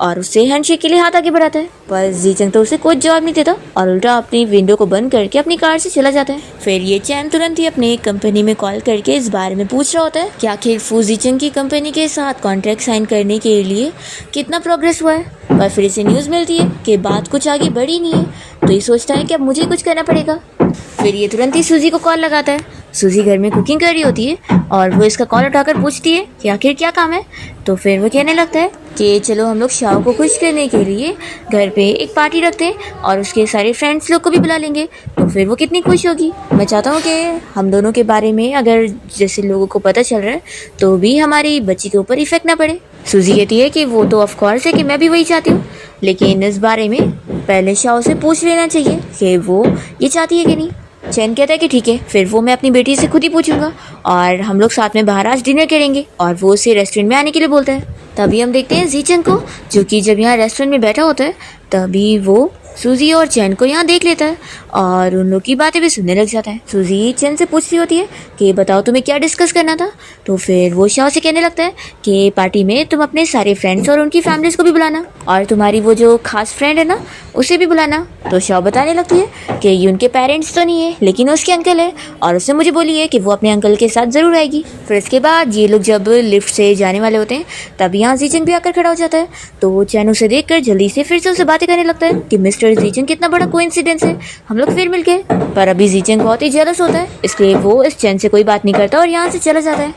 और उससे हैंडशेक के लिए हाथ आगे बढ़ाता है। पर ज़ीचेंग तो उसे कोई जवाब नहीं देता और उल्टा अपनी विंडो को बंद करके अपनी कार से चला जाता है। फिर ये चैन तुरंत ही अपनी कंपनी में कॉल करके इस बारे में पूछ रहा होता है कि आखिर फू ज़ीचेंग की कंपनी के साथ कॉन्ट्रैक्ट साइन करने के लिए कितना प्रोग्रेस हुआ है। पर फिर इसे न्यूज़ मिलती है कि बात कुछ आगे बढ़ी नहीं है, तो ये सोचता है कि अब मुझे कुछ करना पड़ेगा। फिर ये तुरंत ही सूजी को कॉल लगाता है। सूजी घर में कुकिंग कर रही होती है और वो इसका कॉल उठाकर पूछती है कि आखिर क्या काम है। तो फिर वो कहने लगता है कि चलो हम लोग शाओ को खुश करने के लिए घर पे एक पार्टी रखते हैं और उसके सारे फ्रेंड्स लोग को भी बुला लेंगे, तो फिर वो कितनी खुश होगी। मैं चाहता हूँ कि हम दोनों के बारे में अगर जैसे लोगों को पता चल रहा है तो भी हमारी बच्ची के ऊपर इफेक्ट ना पड़े। सूजी कहती है कि वो तो ऑफ कोर्स है कि मैं भी वही चाहती हूँ, लेकिन इस बारे में पहले शाओ से पूछ लेना चाहिए कि वो ये चाहती है कि नहीं। चैन कहता है कि ठीक है, फिर वो मैं अपनी बेटी से खुद ही पूछूंगा और हम लोग साथ में बाहर आज डिनर करेंगे। और वो उसे रेस्टोरेंट में आने के लिए बोलता है। तभी हम देखते हैं ज़ीचेंग को, जो कि जब यहाँ रेस्टोरेंट में बैठा होता है तभी वो सूजी और चैन को यहाँ देख लेता है और उन लोग की बातें भी सुनने लग जाता है। सूजी चैन से पूछती होती है कि बताओ तुम्हें क्या डिस्कस करना था। तो फिर वो शाओ से कहने लगता है कि पार्टी में तुम अपने सारे फ्रेंड्स और उनकी फैमिलीज़ को भी बुलाना और तुम्हारी वो जो खास फ्रेंड है ना उसे भी बुलाना। तो शाओ बताने लगती है कि ये उनके पेरेंट्स तो नहीं है लेकिन उसके अंकल है और उसने मुझे बोली है कि वो अपने अंकल के साथ ज़रूर आएगी। फिर इसके बाद ये लोग जब लिफ्ट से जाने वाले होते हैं तभी यहाँ ज़ीचेंग भी आकर खड़ा हो जाता है। तो चैन उसे देखकर जल्दी से फिर से उसे बातें करने लगता है कि मिस्टर ज़ीचेंग कितना बड़ा कोइंसिडेंस है, हम लोग फिर मिल गए। पर अभी ज़ीचेंग बहुत ही जेलस होता है, इसलिए वो इस चैन से कोई बात नहीं करता और यहाँ से चला जाता है।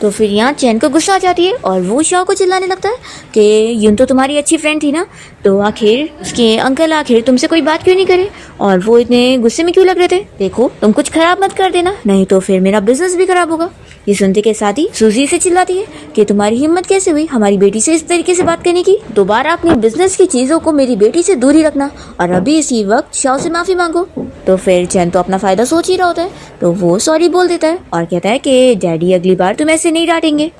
तो फिर यहाँ चैन को गुस्सा आ जाती है और वो शाओ को चिल्लाने लगता है कि यून तो तुम्हारी अच्छी फ्रेंड थी ना, तो आखिर उसके अंकल आखिर तुमसे कोई बात क्यों नहीं करे और वो इतने गुस्से में क्यों लग रहे थे। देखो तुम कुछ खराब मत कर देना, नहीं तो फिर मेरा बिजनेस भी खराब होगा। ये सुनते के साथ ही सूजी से चिल्लाती है कि तुम्हारी हिम्मत कैसे हुई हमारी बेटी से इस तरीके से बात करने की, दोबारा अपनी बिजनेस की चीज़ों को मेरी बेटी से दूर ही रखना और अभी इसी वक्त शाओ से माफ़ी मांगो। तो फिर चैन तो अपना फ़ायदा सोच ही रहा होता है, तो वो सॉरी बोल देता है और कहता है कि डैडी अगली बार तुम ऐसे नहीं डांटेंगे।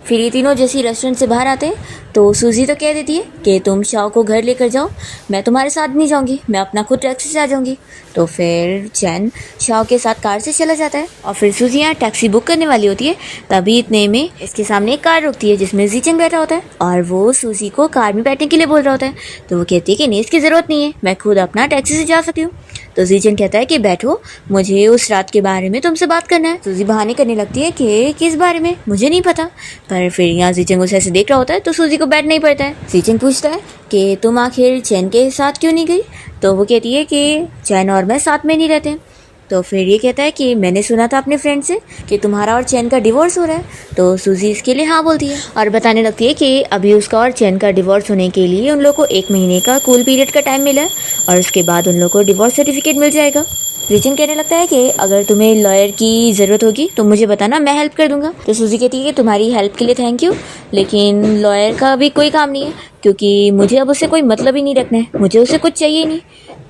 फिर ये तीनों जैसे रेस्टोरेंट से बाहर आते हैं तो सूजी तो कह देती है कि तुम शाओ को घर लेकर जाओ, मैं तुम्हारे साथ नहीं जाऊंगी, मैं अपना खुद टैक्सी से आ जाऊंगी। तो फिर चैन शाओ के साथ कार से चला जाता है और फिर सूजी यहाँ टैक्सी बुक करने वाली होती है, तभी इतने में इसके सामने एक कार रुकती है जिसमें ज़ीचेंग बैठा होता है और वो सूजी को कार में बैठने के लिए बोल रहा होता है। तो वो कहती है कि नहीं, इसकी ज़रूरत नहीं है, मैं खुद अपना टैक्सी से जा सकती हूँ। तो ज़ीचेंग कहता है कि बैठो, मुझे उस रात के बारे में तुमसे बात करना है। सूजी बहाने करने लगती है कि किस बारे में, मुझे नहीं पता। पर फिर यहाँ ज़ीचेंग उसे ऐसे देख रहा होता है तो सूजी को बैठना ही पड़ता है। ज़ीचेंग पूछता है कि तुम आखिर चैन के साथ क्यों नहीं गई। तो वो कहती है कि चैन और मैं साथ में नहीं रहते। तो फिर ये कहता है कि मैंने सुना था अपने फ्रेंड से कि तुम्हारा और चैन का डिवोर्स हो रहा है। तो सूजी इसके लिए हाँ बोलती है और बताने लगती है कि अभी उसका और चैन का डिवोर्स होने के लिए उन लोग को 1 महीने का कूल पीरियड का टाइम मिला है और उसके बाद उन लोग को डिवोर्स सर्टिफिकेट मिल जाएगा। ज़ीचेंग कहने लगता है कि अगर तुम्हें लॉयर की ज़रूरत होगी तो मुझे बताना, मैं हेल्प कर दूंगा। तो सूजी कहती है कि तुम्हारी हेल्प के लिए थैंक यू, लेकिन लॉयर का भी कोई काम नहीं है क्योंकि मुझे अब उससे कोई मतलब ही नहीं रखना है, मुझे उससे कुछ चाहिए नहीं।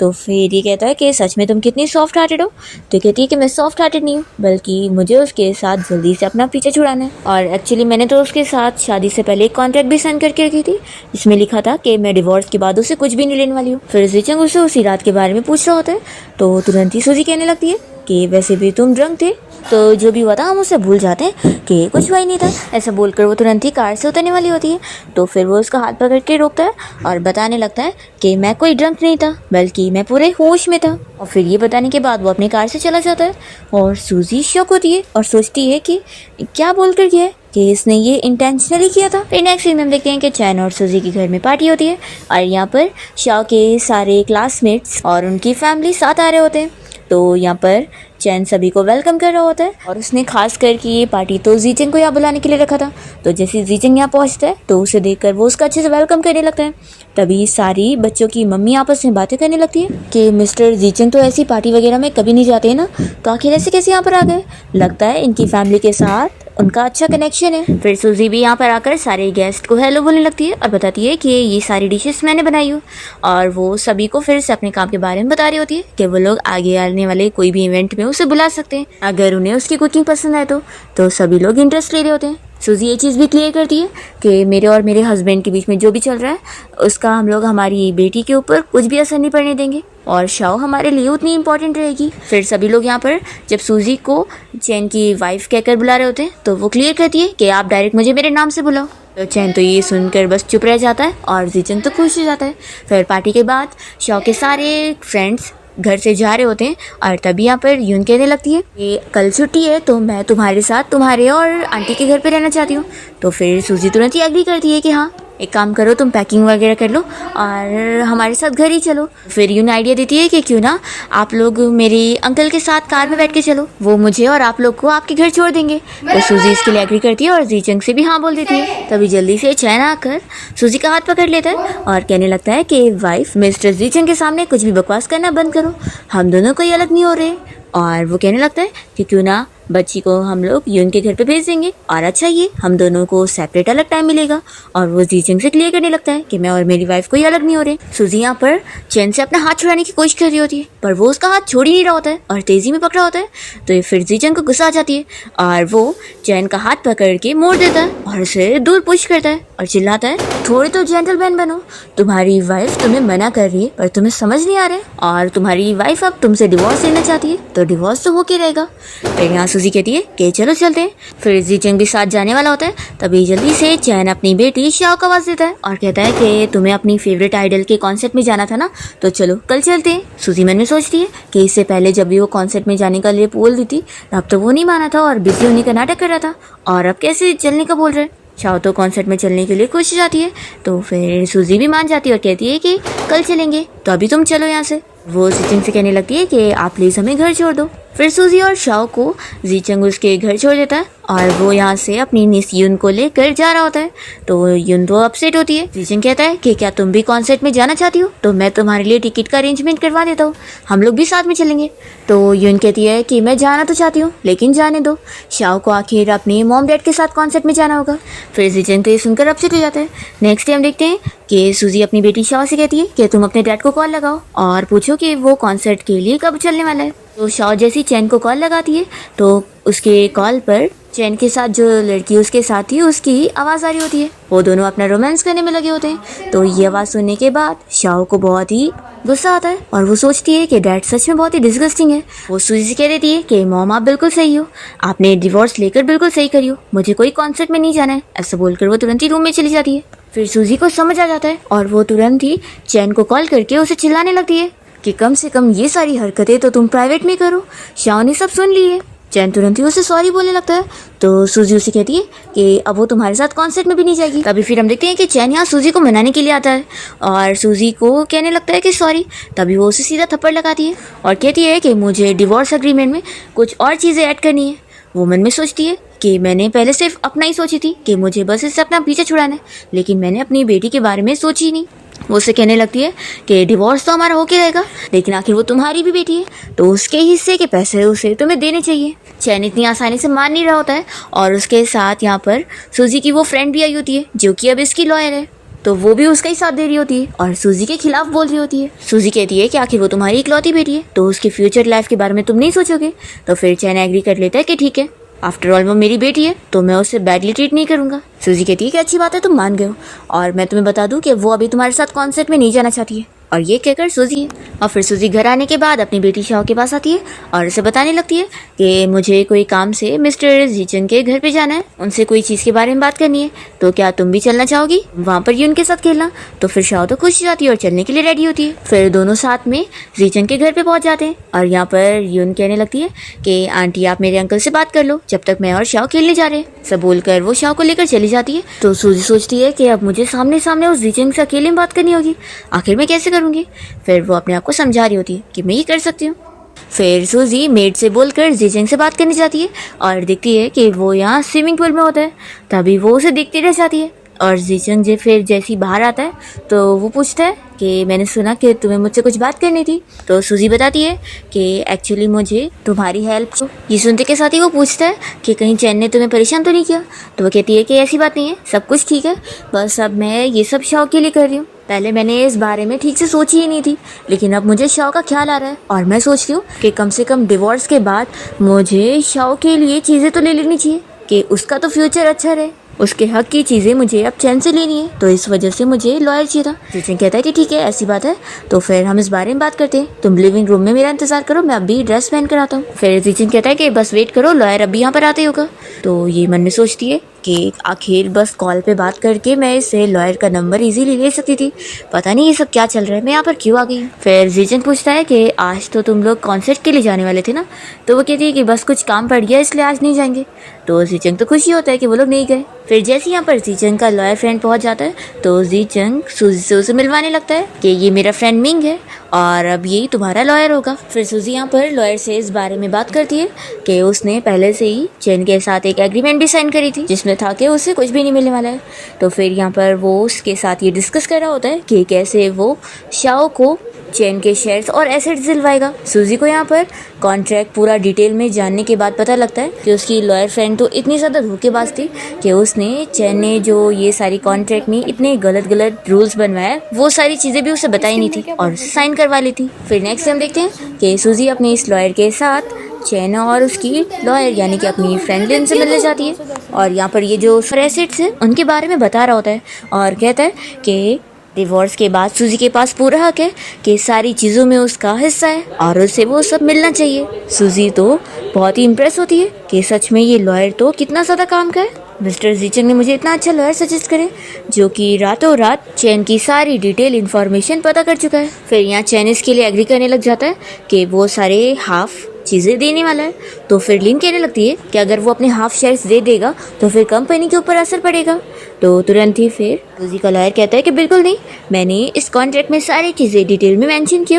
तो फिर ये कहता है कि सच में तुम कितनी सॉफ्ट हार्टेड हो। तो कहती है कि मैं सॉफ्ट हार्टेड नहीं हूँ, बल्कि मुझे उसके साथ जल्दी से अपना पीछे छुड़ाना है। और एक्चुअली मैंने तो उसके साथ शादी से पहले एक कॉन्ट्रैक्ट भी साइन करके रखी थी जिसमें लिखा था कि मैं डिवोर्स के बाद उससे कुछ भी नहीं लेने वाली हूँ। फिर ज़ीचेंग उससे उसी रात के बारे में पूछ रहा होता है तो तुरंत ही सूजी कहने लगती है कि वैसे भी तुम ड्रंक थे, तो जो भी हुआ था हम उसे भूल जाते हैं कि कुछ हुआ ही नहीं था। ऐसा बोलकर वो तुरंत ही कार से उतरने वाली होती है। तो फिर वो उसका हाथ पकड़ के रोकता है और बताने लगता है कि मैं कोई ड्रंक नहीं था, बल्कि मैं पूरे होश में था। और फिर ये बताने के बाद वो अपनी कार से चला जाता है और सूजी शॉक होती है और सोचती है कि क्या बोल कर गया है, कि इसने ये इंटेंशनली किया था। फिर नेक्स्ट सीन में हम देखते हैं कि चैन और सूजी के घर में पार्टी होती है और यहाँ पर शाओ के सारे क्लासमेट्स और उनकी फैमिली साथ आ रहे होते हैं। तो यहाँ पर चैन सभी को वेलकम कर रहा होता है और उसने खास करके ये पार्टी तो जीचेंग को यहाँ बुलाने के लिए रखा था। तो जैसे जीचेंग यहाँ पहुँचता है तो उसे देखकर वो उसका अच्छे से वेलकम करने लगता है। तभी सारी बच्चों की मम्मी आपस में बातें करने लगती है कि मिस्टर जीचेंग तो ऐसी पार्टी वगैरह में कभी नहीं जाते हैं ना, तो आखिर ऐसे कैसे यहाँ पर आ गए। लगता है इनकी फैमिली के साथ उनका अच्छा कनेक्शन है। फिर सूजी भी यहाँ पर आकर सारे गेस्ट को हेलो बोलने लगती है और बताती है कि ये सारी डिशेस मैंने बनाई हूँ। और वो सभी को फिर से अपने काम के बारे में बता रही होती है कि वो लोग आगे आने वाले कोई भी इवेंट में उसे बुला सकते हैं अगर उन्हें उसकी कुकिंग पसंद आए तो सभी लोग इंटरेस्ट ले रहे होते हैं। सूजी ये चीज़ भी क्लियर करती है कि मेरे और मेरे हस्बैंड के बीच में जो भी चल रहा है उसका हम लोग हमारी बेटी के ऊपर कुछ भी असर नहीं पड़ने देंगे और शाओ हमारे लिए उतनी इम्पोर्टेंट रहेगी। फिर सभी लोग यहाँ पर जब सूजी को चैन की वाइफ कहकर बुला रहे होते हैं तो वो क्लियर करती है कि आप डायरेक्ट मुझे मेरे नाम से बुलाओ। तो चैन तो ये सुनकर बस चुप रह जाता है और जीचेंग तो खुश हो जाता है। फिर पार्टी के बाद शाओ के सारे फ्रेंड्स घर से जा रहे होते हैं और तभी यहाँ पर यून कहने लगती है कि कल छुट्टी है तो मैं तुम्हारे साथ तुम्हारे और आंटी के घर पे रहना चाहती हूँ। तो फिर सूजी तुरंत ही एग्री करती है कि हाँ एक काम करो, तुम पैकिंग वगैरह कर लो और हमारे साथ घर ही चलो। फिर यून आइडिया देती है कि क्यों ना आप लोग मेरे अंकल के साथ कार में बैठ के चलो, वो मुझे और आप लोग को आपके घर छोड़ देंगे। तो सूजी इसके लिए एग्री करती है और जीचेंग से भी हाँ बोल देती है। तभी जल्दी से चैन आकर सूजी का हाथ पकड़ लेता है और कहने लगता है कि वाइफ मिस्टर जीचेंग के सामने कुछ भी बकवास करना बंद करो, हम दोनों कोई अलग नहीं हो रहे। और वो कहने लगता है कि क्यों ना बच्ची को हम लोग यून के घर पे भेज देंगे और अच्छा ये हम दोनों को सेपरेट अलग टाइम मिलेगा। और वो जीचेंग से क्लियर करने लगता है कि मैं और मेरी वाइफ कोई अलग नहीं हो रहे। सूजी यहाँ पर चैन से अपना हाथ छुड़ाने की कोशिश कर रही होती है पर वो उसका हाथ छोड़ ही नहीं रहा होता है और तेजी में पकड़ा होता है। तो ये फिर जीचेंग को गुस्सा आ जाती है और वो चैन का हाथ पकड़ के मोड़ देता है और उसे दूर पुश करता है और चिल्लाता है थोड़ी तो जेंटलमैन बनो, तुम्हारी वाइफ तुम्हें मना कर रही है पर तुम्हें समझ नहीं आ रहा है और तुम्हारी वाइफ अब तुमसे डिवोर्स लेना चाहती है तो डिवोर्स तो होके रहेगा। फिर यहाँ सूजी कहती है कि चलो चलते हैं। फिर जीचेंग भी साथ जाने वाला होता है। तभी जल्दी से चैन अपनी बेटी शाओ को आवाज़ देता है और कहता है कि तुम्हें अपनी फेवरेट आइडल के कॉन्सर्ट में जाना था ना, तो चलो कल चलते हैं। सूजी मन में सोचती है कि इससे पहले जब भी वो कॉन्सर्ट में जाने का लिए बोल दी थी तब तो वो नहीं माना था और बिजी होने का नाटक कर रहा था और अब कैसे चलने का बोल रहा है। शाओ तो कॉन्सर्ट में चलने के लिए खुश हो जाती है। तो फिर सूजी भी मान जाती है और कहती है कि कल चलेंगे, तो अभी तुम चलो यहाँ से। वो जीचेंग से कहने लगती है कि आप प्लीज़ हमें घर छोड़ दो। फिर सूजी और शाओ को जीचेंग उसके घर छोड़ देता है और वो यहाँ से अपनी मिस यून को लेकर जा रहा होता है। तो यून तो अपसेट होती है। जीचेंग कहता है कि क्या तुम भी कॉन्सर्ट में जाना चाहती हो, तो मैं तुम्हारे लिए टिकट का अरेंजमेंट करवा देता हूँ, हम लोग भी साथ में चलेंगे। तो यून कहती है कि मैं जाना तो चाहती हूँ लेकिन जाने दो, शाओ को आखिर अपने मॉम डैड के साथ कॉन्सर्ट में जाना होगा। फिर जीचेंग तो ये सुनकर अपसेट हो जाता है। नेक्स्ट डे हम देखते हैं कि सूजी अपनी बेटी शाओ से कहती है कि तुम अपने डैड को कॉल लगाओ और पूछो कि वो कॉन्सर्ट के लिए कब चलने वाला है। तो शाओ जैसी चैन को कॉल लगाती है तो उसके कॉल पर चैन के साथ जो लड़की उसके साथ थी उसकी आवाज़ आ रही होती है। वो दोनों अपना रोमांस करने में लगे होते हैं। तो ये आवाज़ सुनने के बाद शाओ को बहुत ही गुस्सा आता है और वो सोचती है कि डैड सच में बहुत ही डिस्गस्टिंग है। वो सूजी से कह देती है कि मॉम आप बिल्कुल सही हो, आपने डिवोर्स लेकर बिल्कुल सही करी हो, मुझे कोई कॉन्सर्ट में नहीं जाना है। ऐसा बोलकर वो तुरंत ही रूम में चली जाती है। फिर सूजी को समझ आ जाता है और वो तुरंत ही चैन को कॉल करके उसे चिल्लाने लगती है कि कम से कम ये सारी हरकतें तो तुम प्राइवेट में करो। शाओ ने सब सुन ली है। चैन तुरंत ही उसे सॉरी बोलने लगता है। तो सूजी उसे कहती है कि अब वो तुम्हारे साथ कॉन्सर्ट में भी नहीं जाएगी। तभी फिर हम देखते हैं कि चैन यहाँ सूजी को मनाने के लिए आता है और सूजी को कहने लगता है कि सॉरी। तभी वो उसे सीधा थप्पड़ लगाती है और कहती है कि मुझे डिवोर्स एग्रीमेंट में कुछ और चीज़ें ऐड करनी है। वो मन में सोचती है कि मैंने पहले सिर्फ अपना ही सोची थी कि मुझे बस इससे अपना पीछे छुड़ाना है, लेकिन मैंने अपनी बेटी के बारे में सोची ही नहीं। वो उसे कहने लगती है कि डिवोर्स तो हमारा होके रहेगा लेकिन आखिर वो तुम्हारी भी बेटी है तो उसके हिस्से के पैसे उसे तुम्हें देने चाहिए। चैन इतनी आसानी से मान नहीं रहा होता है और उसके साथ यहाँ पर सूजी की वो फ्रेंड भी आई होती है जो कि अब इसकी लॉयर है। तो वो भी उसका ही साथ दे रही होती है और सूजी के खिलाफ बोल रही होती है। सूजी कहती है कि आखिर वो तुम्हारी इकलौती बेटी है तो उसकी फ्यूचर लाइफ के बारे में तुम नहीं सोचोगे। तो फिर चैन एग्री कर लेता है कि ठीक है, आफ्टर ऑल वो मेरी बेटी है तो मैं उसे बैडली ट्रीट नहीं करूँगा। सूजी कहती है कि अच्छी बात है तुम मान गए हो और मैं तुम्हें बता दूं कि वो अभी तुम्हारे साथ कॉन्सर्ट में नहीं जाना चाहती है और ये कहकर सूजी और फिर सूजी घर आने के बाद अपनी बेटी शाओ के पास आती है और उसे बताने लगती है कि मुझे कोई काम से मिस्टर जीचंग के घर पे जाना है, उनसे कोई चीज़ के बारे में बात करनी है, तो क्या तुम भी चलना चाहोगी वहाँ पर यून के साथ खेलना। तो फिर शाओ तो खुश हो जाती है और चलने के लिए रेडी होती है। फिर दोनों साथ में जीचंग के घर पे पहुँच जाते हैं और यहाँ पर यून कहने लगती है कि आंटी आप मेरे अंकल से बात कर लो, जब तक मैं और शाओ खेलने जा रहे हैं। सब बोलकर वो शाओ को लेकर चली जाती है। तो सूजी सोचती है कि अब मुझे सामने सामने उस जीचंग से अकेले में बात करनी होगी, आखिर मैं कैसे करूँगी। फिर वो अपने आप को समझा रही होती है कि मैं ये कर सकती हूँ। फिर सूजी मेड से बोलकर जीचंग से बात करने जाती है और देखती है कि वो यहाँ स्विमिंग पूल में होता है। तभी वो उसे देखती रह जाती है और जीचंग जो फिर जैसे ही बाहर आता है तो वो पूछता है कि मैंने सुना कि तुम्हें मुझसे कुछ बात करनी थी। तो सूजी बताती है कि एक्चुअली मुझे तुम्हारी हेल्प। ये सुनते के साथ ही वो पूछता है कि कहीं चैन ने तुम्हें परेशान तो नहीं किया। तो वो कहती है कि ऐसी बात नहीं है, सब कुछ ठीक है, बस अब मैं ये सब शौक के लिए कर रही हूँ। पहले मैंने इस बारे में ठीक से सोची ही नहीं थी, लेकिन अब मुझे शाओ का ख्याल आ रहा है और मैं सोचती हूँ कि कम से कम डिवोर्स के बाद मुझे शाओ के लिए चीज़ें तो ले लेनी चाहिए कि उसका तो फ्यूचर अच्छा रहे। उसके हक की चीज़ें मुझे अब चैन से लेनी है, तो इस वजह से मुझे लॉयर चाहिए था। जीचंग कहता है कि ठीक है ऐसी बात है, तो फिर हम इस बारे में बात करते हैं, तुम लिविंग रूम में मेरा इंतजार करो, मैं अभी ड्रेस पहन कर आता हूँ। फिर जीचंग कहता है कि बस वेट करो, लॉयर अभी यहाँ पर आते होगा। तो ये मन में सोचती है कि आखिर बस कॉल पे बात करके मैं इससे लॉयर का नंबर इजीली ले सकती थी, पता नहीं ये सब क्या चल रहा है, मैं यहाँ पर क्यों आ गई। फिर जीचंग पूछता है कि आज तो तुम लोग कॉन्सर्ट के लिए जाने वाले थे ना। तो वो कहती है कि बस कुछ काम पड़ गया इसलिए आज नहीं जाएंगे। तो जीचंग तो खुशी होता है कि वो लोग नहीं गए। फिर जैसे यहाँ पर जीचंग का लॉयर फ्रेंड पहुँच जाता है तो जीचंग सूजी से उसे मिलवाने लगता है कि ये मेरा फ्रेंड मिंग है और अब यही तुम्हारा लॉयर होगा। फिर सूजी यहाँ पर लॉयर से इस बारे में बात करती है कि उसने पहले से ही चैन के साथ एक एग्रीमेंट भी साइन करी थी जिसमें था कि उसे कुछ भी नहीं मिलने वाला है। तो फिर यहाँ पर वो उसके साथ ये डिस्कस कर रहा होता है कि कैसे वो शाओ को चैन के शेयर्स और एसेट्स दिलवाएगा। सूजी को यहाँ पर कॉन्ट्रैक्ट पूरा डिटेल में जानने के बाद पता लगता है कि उसकी लॉयर फ्रेंड तो इतनी ज़्यादा धोखेबाज थी कि उसने चैन ने जो ये सारी कॉन्ट्रैक्ट में इतने गलत गलत रूल्स बनवाया वो सारी चीज़ें भी उसे बताई नहीं थी और साइन करवा ली थी। फिर नेक्स्ट हम देखते हैं कि सूजी अपने इस लॉयर के साथ चैन और उसकी लॉयर यानी कि अपनी फ्रेंड लिन से मिलने जाती है और यहाँ पर ये जो एसेट्स है उनके बारे में बता रहा होता है और कहता है कि डिवोर्स के बाद सूजी के पास पूरा हक है कि सारी चीज़ों में उसका हिस्सा है और उसे वो सब मिलना चाहिए। सूजी तो बहुत ही इम्प्रेस होती है कि सच में ये लॉयर तो कितना ज़्यादा काम का है, मिस्टर जीचंग ने मुझे इतना अच्छा लॉयर सजेस्ट करे जो कि रातों रात चैन की सारी डिटेल इन्फॉर्मेशन पता कर चुका है। फिर यहाँ चैन इसके लिए एग्री करने लग जाता है कि वो सारे हाफ चीज़ें देने वाला है। तो फिर लिन कहने लगती है कि अगर वो अपने हाफ शेयर्स दे देगा तो फिर कंपनी के ऊपर असर पड़ेगा। तो तुरंत ही फिर सूजी का लॉयर कहता है कि बिल्कुल नहीं, मैंने इस कॉन्ट्रैक्ट में सारी चीज़ें डिटेल में मेंशन की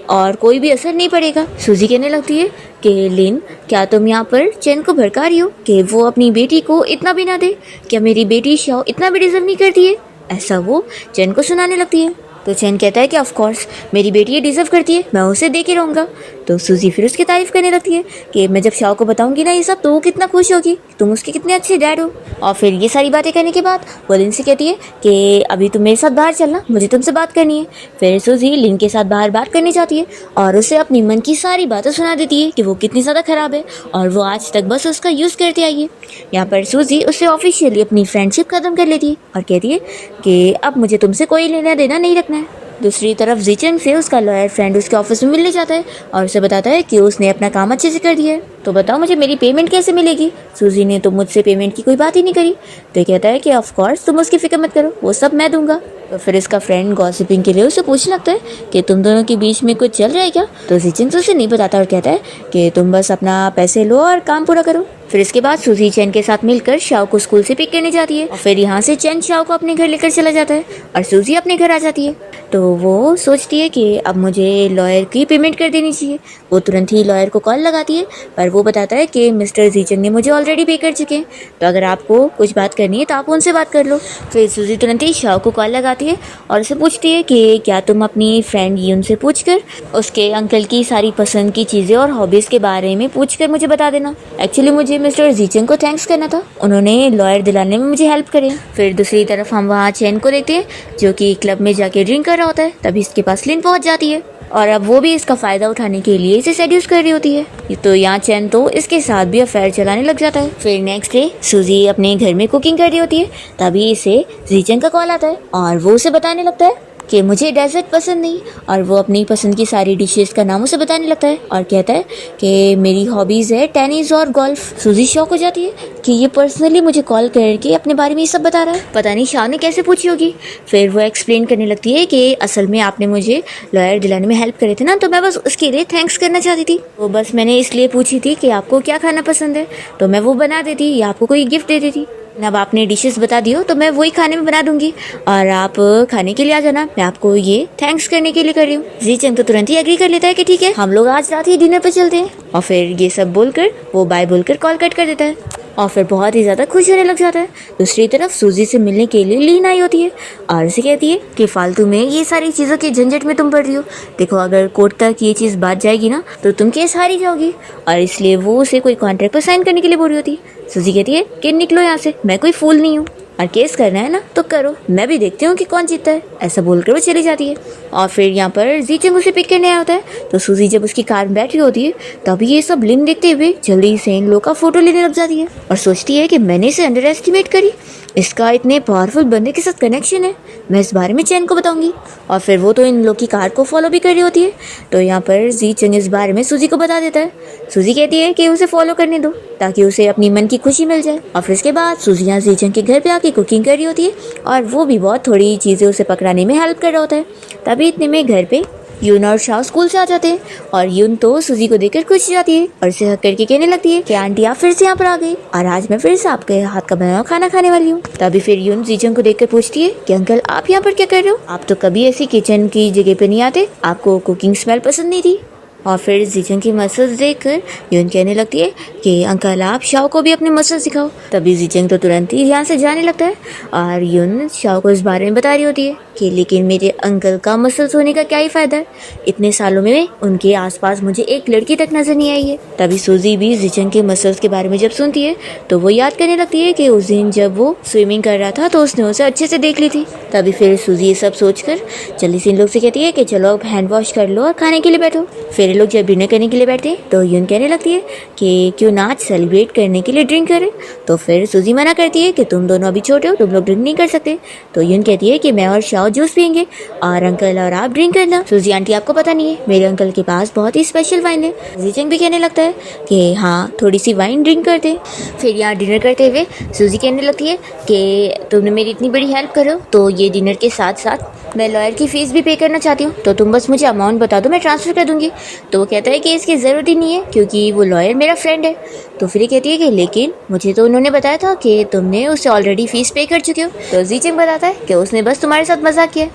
और कोई भी असर नहीं पड़ेगा। सूजी कहने लगती है कि लिन क्या तुम यहाँ पर चैन को भड़का रही हो कि वो अपनी बेटी को इतना भी ना दे, क्या मेरी बेटी शाओ इतना भी डिजर्व नहीं करती है, ऐसा वो चैन को सुनाने लगती है। तो चैन कहता है कि ऑफ कोर्स मेरी बेटी ये डिजर्व करती है, मैं उसे दे के रहूँगा। तो सूजी फिर उसकी तारीफ करने लगती है कि मैं जब शाओ को बताऊंगी ना ये सब तो वो कितना खुश होगी, तुम उसके कितने अच्छे डैड हो। और फिर ये सारी बातें करने के बाद वो लिन से कहती है कि अभी तुम मेरे साथ बाहर चलना, मुझे तुमसे बात करनी है। फिर सूजी लिन के साथ बाहर बात करने जाती है और उसे अपनी मन की सारी बातें सुना देती है कि वो कितनी ज़्यादा ख़राब है और वो आज तक बस उसका यूज़ करते आई है। यहाँ पर सूजी उससे ऑफिशियली अपनी फ्रेंडशिप ख़त्म कर लेती है और कहती है कि अब मुझे तुमसे कोई लेना देना नहीं रखना है। दूसरी तरफ जीचंग से उसका लॉयर फ्रेंड उसके ऑफिस में मिलने जाता है और उसे बताता है कि उसने अपना काम अच्छे से कर दिया है, तो बताओ मुझे मेरी पेमेंट कैसे मिलेगी। सूजी ने तो मुझसे पेमेंट की कोई बात ही नहीं करी। तो ये कहता है कि ऑफ कोर्स तुम उसकी फिक्र मत करो, वो सब मैं दूंगा। तो फिर इसका फ्रेंड गॉसिपिंग के लिए उसे पूछने लगता है कि तुम दोनों के बीच में कुछ चल रहा है क्या। तो जीचंग तो उसे नहीं बताता और कहता है कि तुम बस अपना पैसे लो और काम पूरा करो। फिर इसके बाद सूजी चैन के साथ मिलकर शाओ को स्कूल से पिक करने जाती है और फिर यहाँ से चैन शाओ को अपने घर लेकर चला जाता है और सूजी अपने घर आ जाती है। तो वो सोचती है कि अब मुझे लॉयर की पेमेंट कर देनी चाहिए। वो तुरंत ही लॉयर को कॉल लगाती है पर वो बताता है कि मिस्टर जीचंग ने मुझे ऑलरेडी पे कर चुके हैं, तो अगर आपको कुछ बात करनी है तो आप उनसे बात कर लो। फिर सूजी तुरंत ही शाओ को कॉल लगाती है और उसे पूछती है कि क्या तुम अपनी फ्रेंड यून से पूछकर उसके अंकल की सारी पसंद की चीज़ें और हॉबीज़ के बारे में पूछकर मुझे बता देना। एक्चुअली मुझे मिस्टर जीचंग को थैंक्स करना था, उन्होंने लॉयर दिलाने में मुझे हेल्प करे। फिर दूसरी तरफ हम वहाँ चैन को देखते हैं जो कि क्लब में जाके ड्रिंक कर रहा होता है। तभी इसके पास लिन पहुँच जाती है और अब वो भी इसका फ़ायदा उठाने के लिए इसे सेड्यूस कर रही होती है। तो यहाँ चैन तो इसके साथ भी अफेयर चलाने लग जाता है। फिर नेक्स्ट डे सूजी अपने घर में कुकिंग कर रही होती है, तभी इसे जीचंग का कॉल आता है और वो उसे बताने लगता है कि मुझे डेजर्ट पसंद नहीं, और वो अपनी पसंद की सारी डिशेस का नाम उसे बताने लगता है और कहता है कि मेरी हॉबीज़ है टेनिस और गोल्फ। सूजी शॉक हो जाती है कि ये पर्सनली मुझे कॉल करके अपने बारे में ये सब बता रहा है, पता नहीं शाह ने कैसे पूछी होगी। फिर वो एक्सप्लेन करने लगती है कि असल में आपने मुझे लॉयर दिलाने में हेल्प करे थे ना, तो मैं बस उसके लिए थैंक्स करना चाहती थी। वो बस मैंने इसलिए पूछी थी कि आपको क्या खाना पसंद है, तो मैं वो बना देती या आपको कोई गिफ्ट दे देती। अब आपने डिशेस बता दी हो तो मैं वही खाने में बना दूंगी और आप खाने के लिए आ जाना, मैं आपको ये थैंक्स करने के लिए कर रही हूँ। जी चंग तो तुरंत ही एग्री कर लेता है कि ठीक है, हम लोग आज रात ही डिनर पे चलते हैं। और फिर ये सब बोलकर वो बाय बोलकर कॉल कट कर देता है और फिर बहुत ही ज़्यादा खुश होने लग जाता है। दूसरी तरफ सूजी से मिलने के लिए लीन आई होती है और उसे कहती है कि फालतू में ये सारी चीज़ों के झंझट में तुम पड़ रही हो, देखो अगर कोर्ट तक ये चीज़ बात जाएगी ना तो तुम केस हारी जाओगी, और इसलिए वो उसे कोई कॉन्ट्रैक्ट पर साइन करने के लिए बोल रही होती है। सूजी कहती है कि निकलो यहाँ से, मैं कोई फूल नहीं हूँ, और केस करना है ना तो करो, मैं भी देखती हूँ कि कौन जीतता है। ऐसा बोलकर वो चली जाती है और फिर यहाँ पर जीचंग उसे पिक करने आया होता है। तो सूजी जब उसकी कार में बैठी होती है तभी ये सब लिन देखते हुए जल्दी से इन लोग का फोटो लेने लग जाती है और सोचती है कि मैंने इसे अंडर एस्टिमेट करी, इसका इतने पावरफुल बंदे के साथ कनेक्शन है, मैं इस बारे में चैन को बताऊंगी। और फिर वो तो इन लोग की कार को फॉलो भी कर रही होती है। तो यहाँ पर जीचंग इस बारे में सूजी को बता देता है। सूजी कहती है कि उसे फॉलो करने दो ताकि उसे अपनी मन की खुशी मिल जाए। और फिर इसके बाद सूजी यहाँ जीचंग के घर पे आके कुकिंग कर रही होती है और वो भी बहुत थोड़ी चीज़ें उसे पकड़ाने में हेल्प कर रहा होता है। तभी इतने में घर पे यून और शाह स्कूल से आ जाते हैं और यून तो सूजी को देखकर खुश हो जाती है और उसे हक करके कहने लगती है कि आंटी आप फिर से यहाँ पर आ गई और आज मैं फिर से आपके हाथ का बना हुआ खाना खाने वाली हूँ। तभी फिर यून जीचंग को देखकर पूछती है कि अंकल आप यहाँ पर क्या कर रहे हो, आप तो कभी ऐसी किचन की जगह पे नहीं आते, आपको कुकिंग स्मेल पसंद नहीं थी। और फिर जीचंग की मसल्स देखकर यून कहने लगती है कि अंकल आप शाओ को भी अपने मसल्स सिखाओ। तभी जीचंग तो तुरंत ही यहाँ से जाने लगता है और यून शाओ को इस बारे में बता रही होती है कि लेकिन मेरे अंकल का मसल्स होने का क्या ही फायदा है, इतने सालों में उनके आसपास मुझे एक लड़की तक नजर नहीं आई है। तभी सूजी भी जीचंग के मसल्स के बारे में जब सुनती है तो वो याद करने लगती है कि उस दिन जब वो स्विमिंग कर रहा था तो उसने उसे अच्छे से देख ली थी। तभी फिर सूजी ये सब सोचकर जल्दी से इन लोग से कहती है कि चलो अब हैंड वॉश कर लो और खाने के लिए बैठो। फिर लोग जब डिनर करने के लिए बैठते हैं तो यून कहने लगती है कि क्यों ना आज सेलिब्रेट करने के लिए ड्रिंक करें। तो फिर सूजी मना करती है कि तुम दोनों अभी छोटे हो, तुम लोग ड्रिंक नहीं कर सकते। तो यून कहती है कि मैं और शाओ जूस पियेंगे और अंकल और आप ड्रिंक करना। सूजी आंटी आपको पता नहीं है, मेरे अंकल के पास बहुत ही स्पेशल वाइन है। जीचंग भी कहने लगता है कि हाँ थोड़ी सी वाइन ड्रिंक करते। फिर यहाँ डिनर करते हुए सूजी कहने लगती है कि तुमने मेरी इतनी बड़ी हेल्प करो तो ये डिनर के साथ साथ मैं लॉयर की फ़ीस भी पे करना चाहती हूँ, तो तुम बस मुझे अमाउंट बता दो, मैं ट्रांसफ़र कर दूँगी। तो वो कहता है कि इसकी ज़रूरत ही नहीं है क्योंकि वो लॉयर मेरा फ्रेंड है। तो फिर ये कहती है कि लेकिन मुझे तो उन्होंने बताया था कि तुमने उसे ऑलरेडी फ़ीस पे कर चुके हो। तो जीचंग बताता है कि उसने बस तुम्हारे साथ मजाक किया।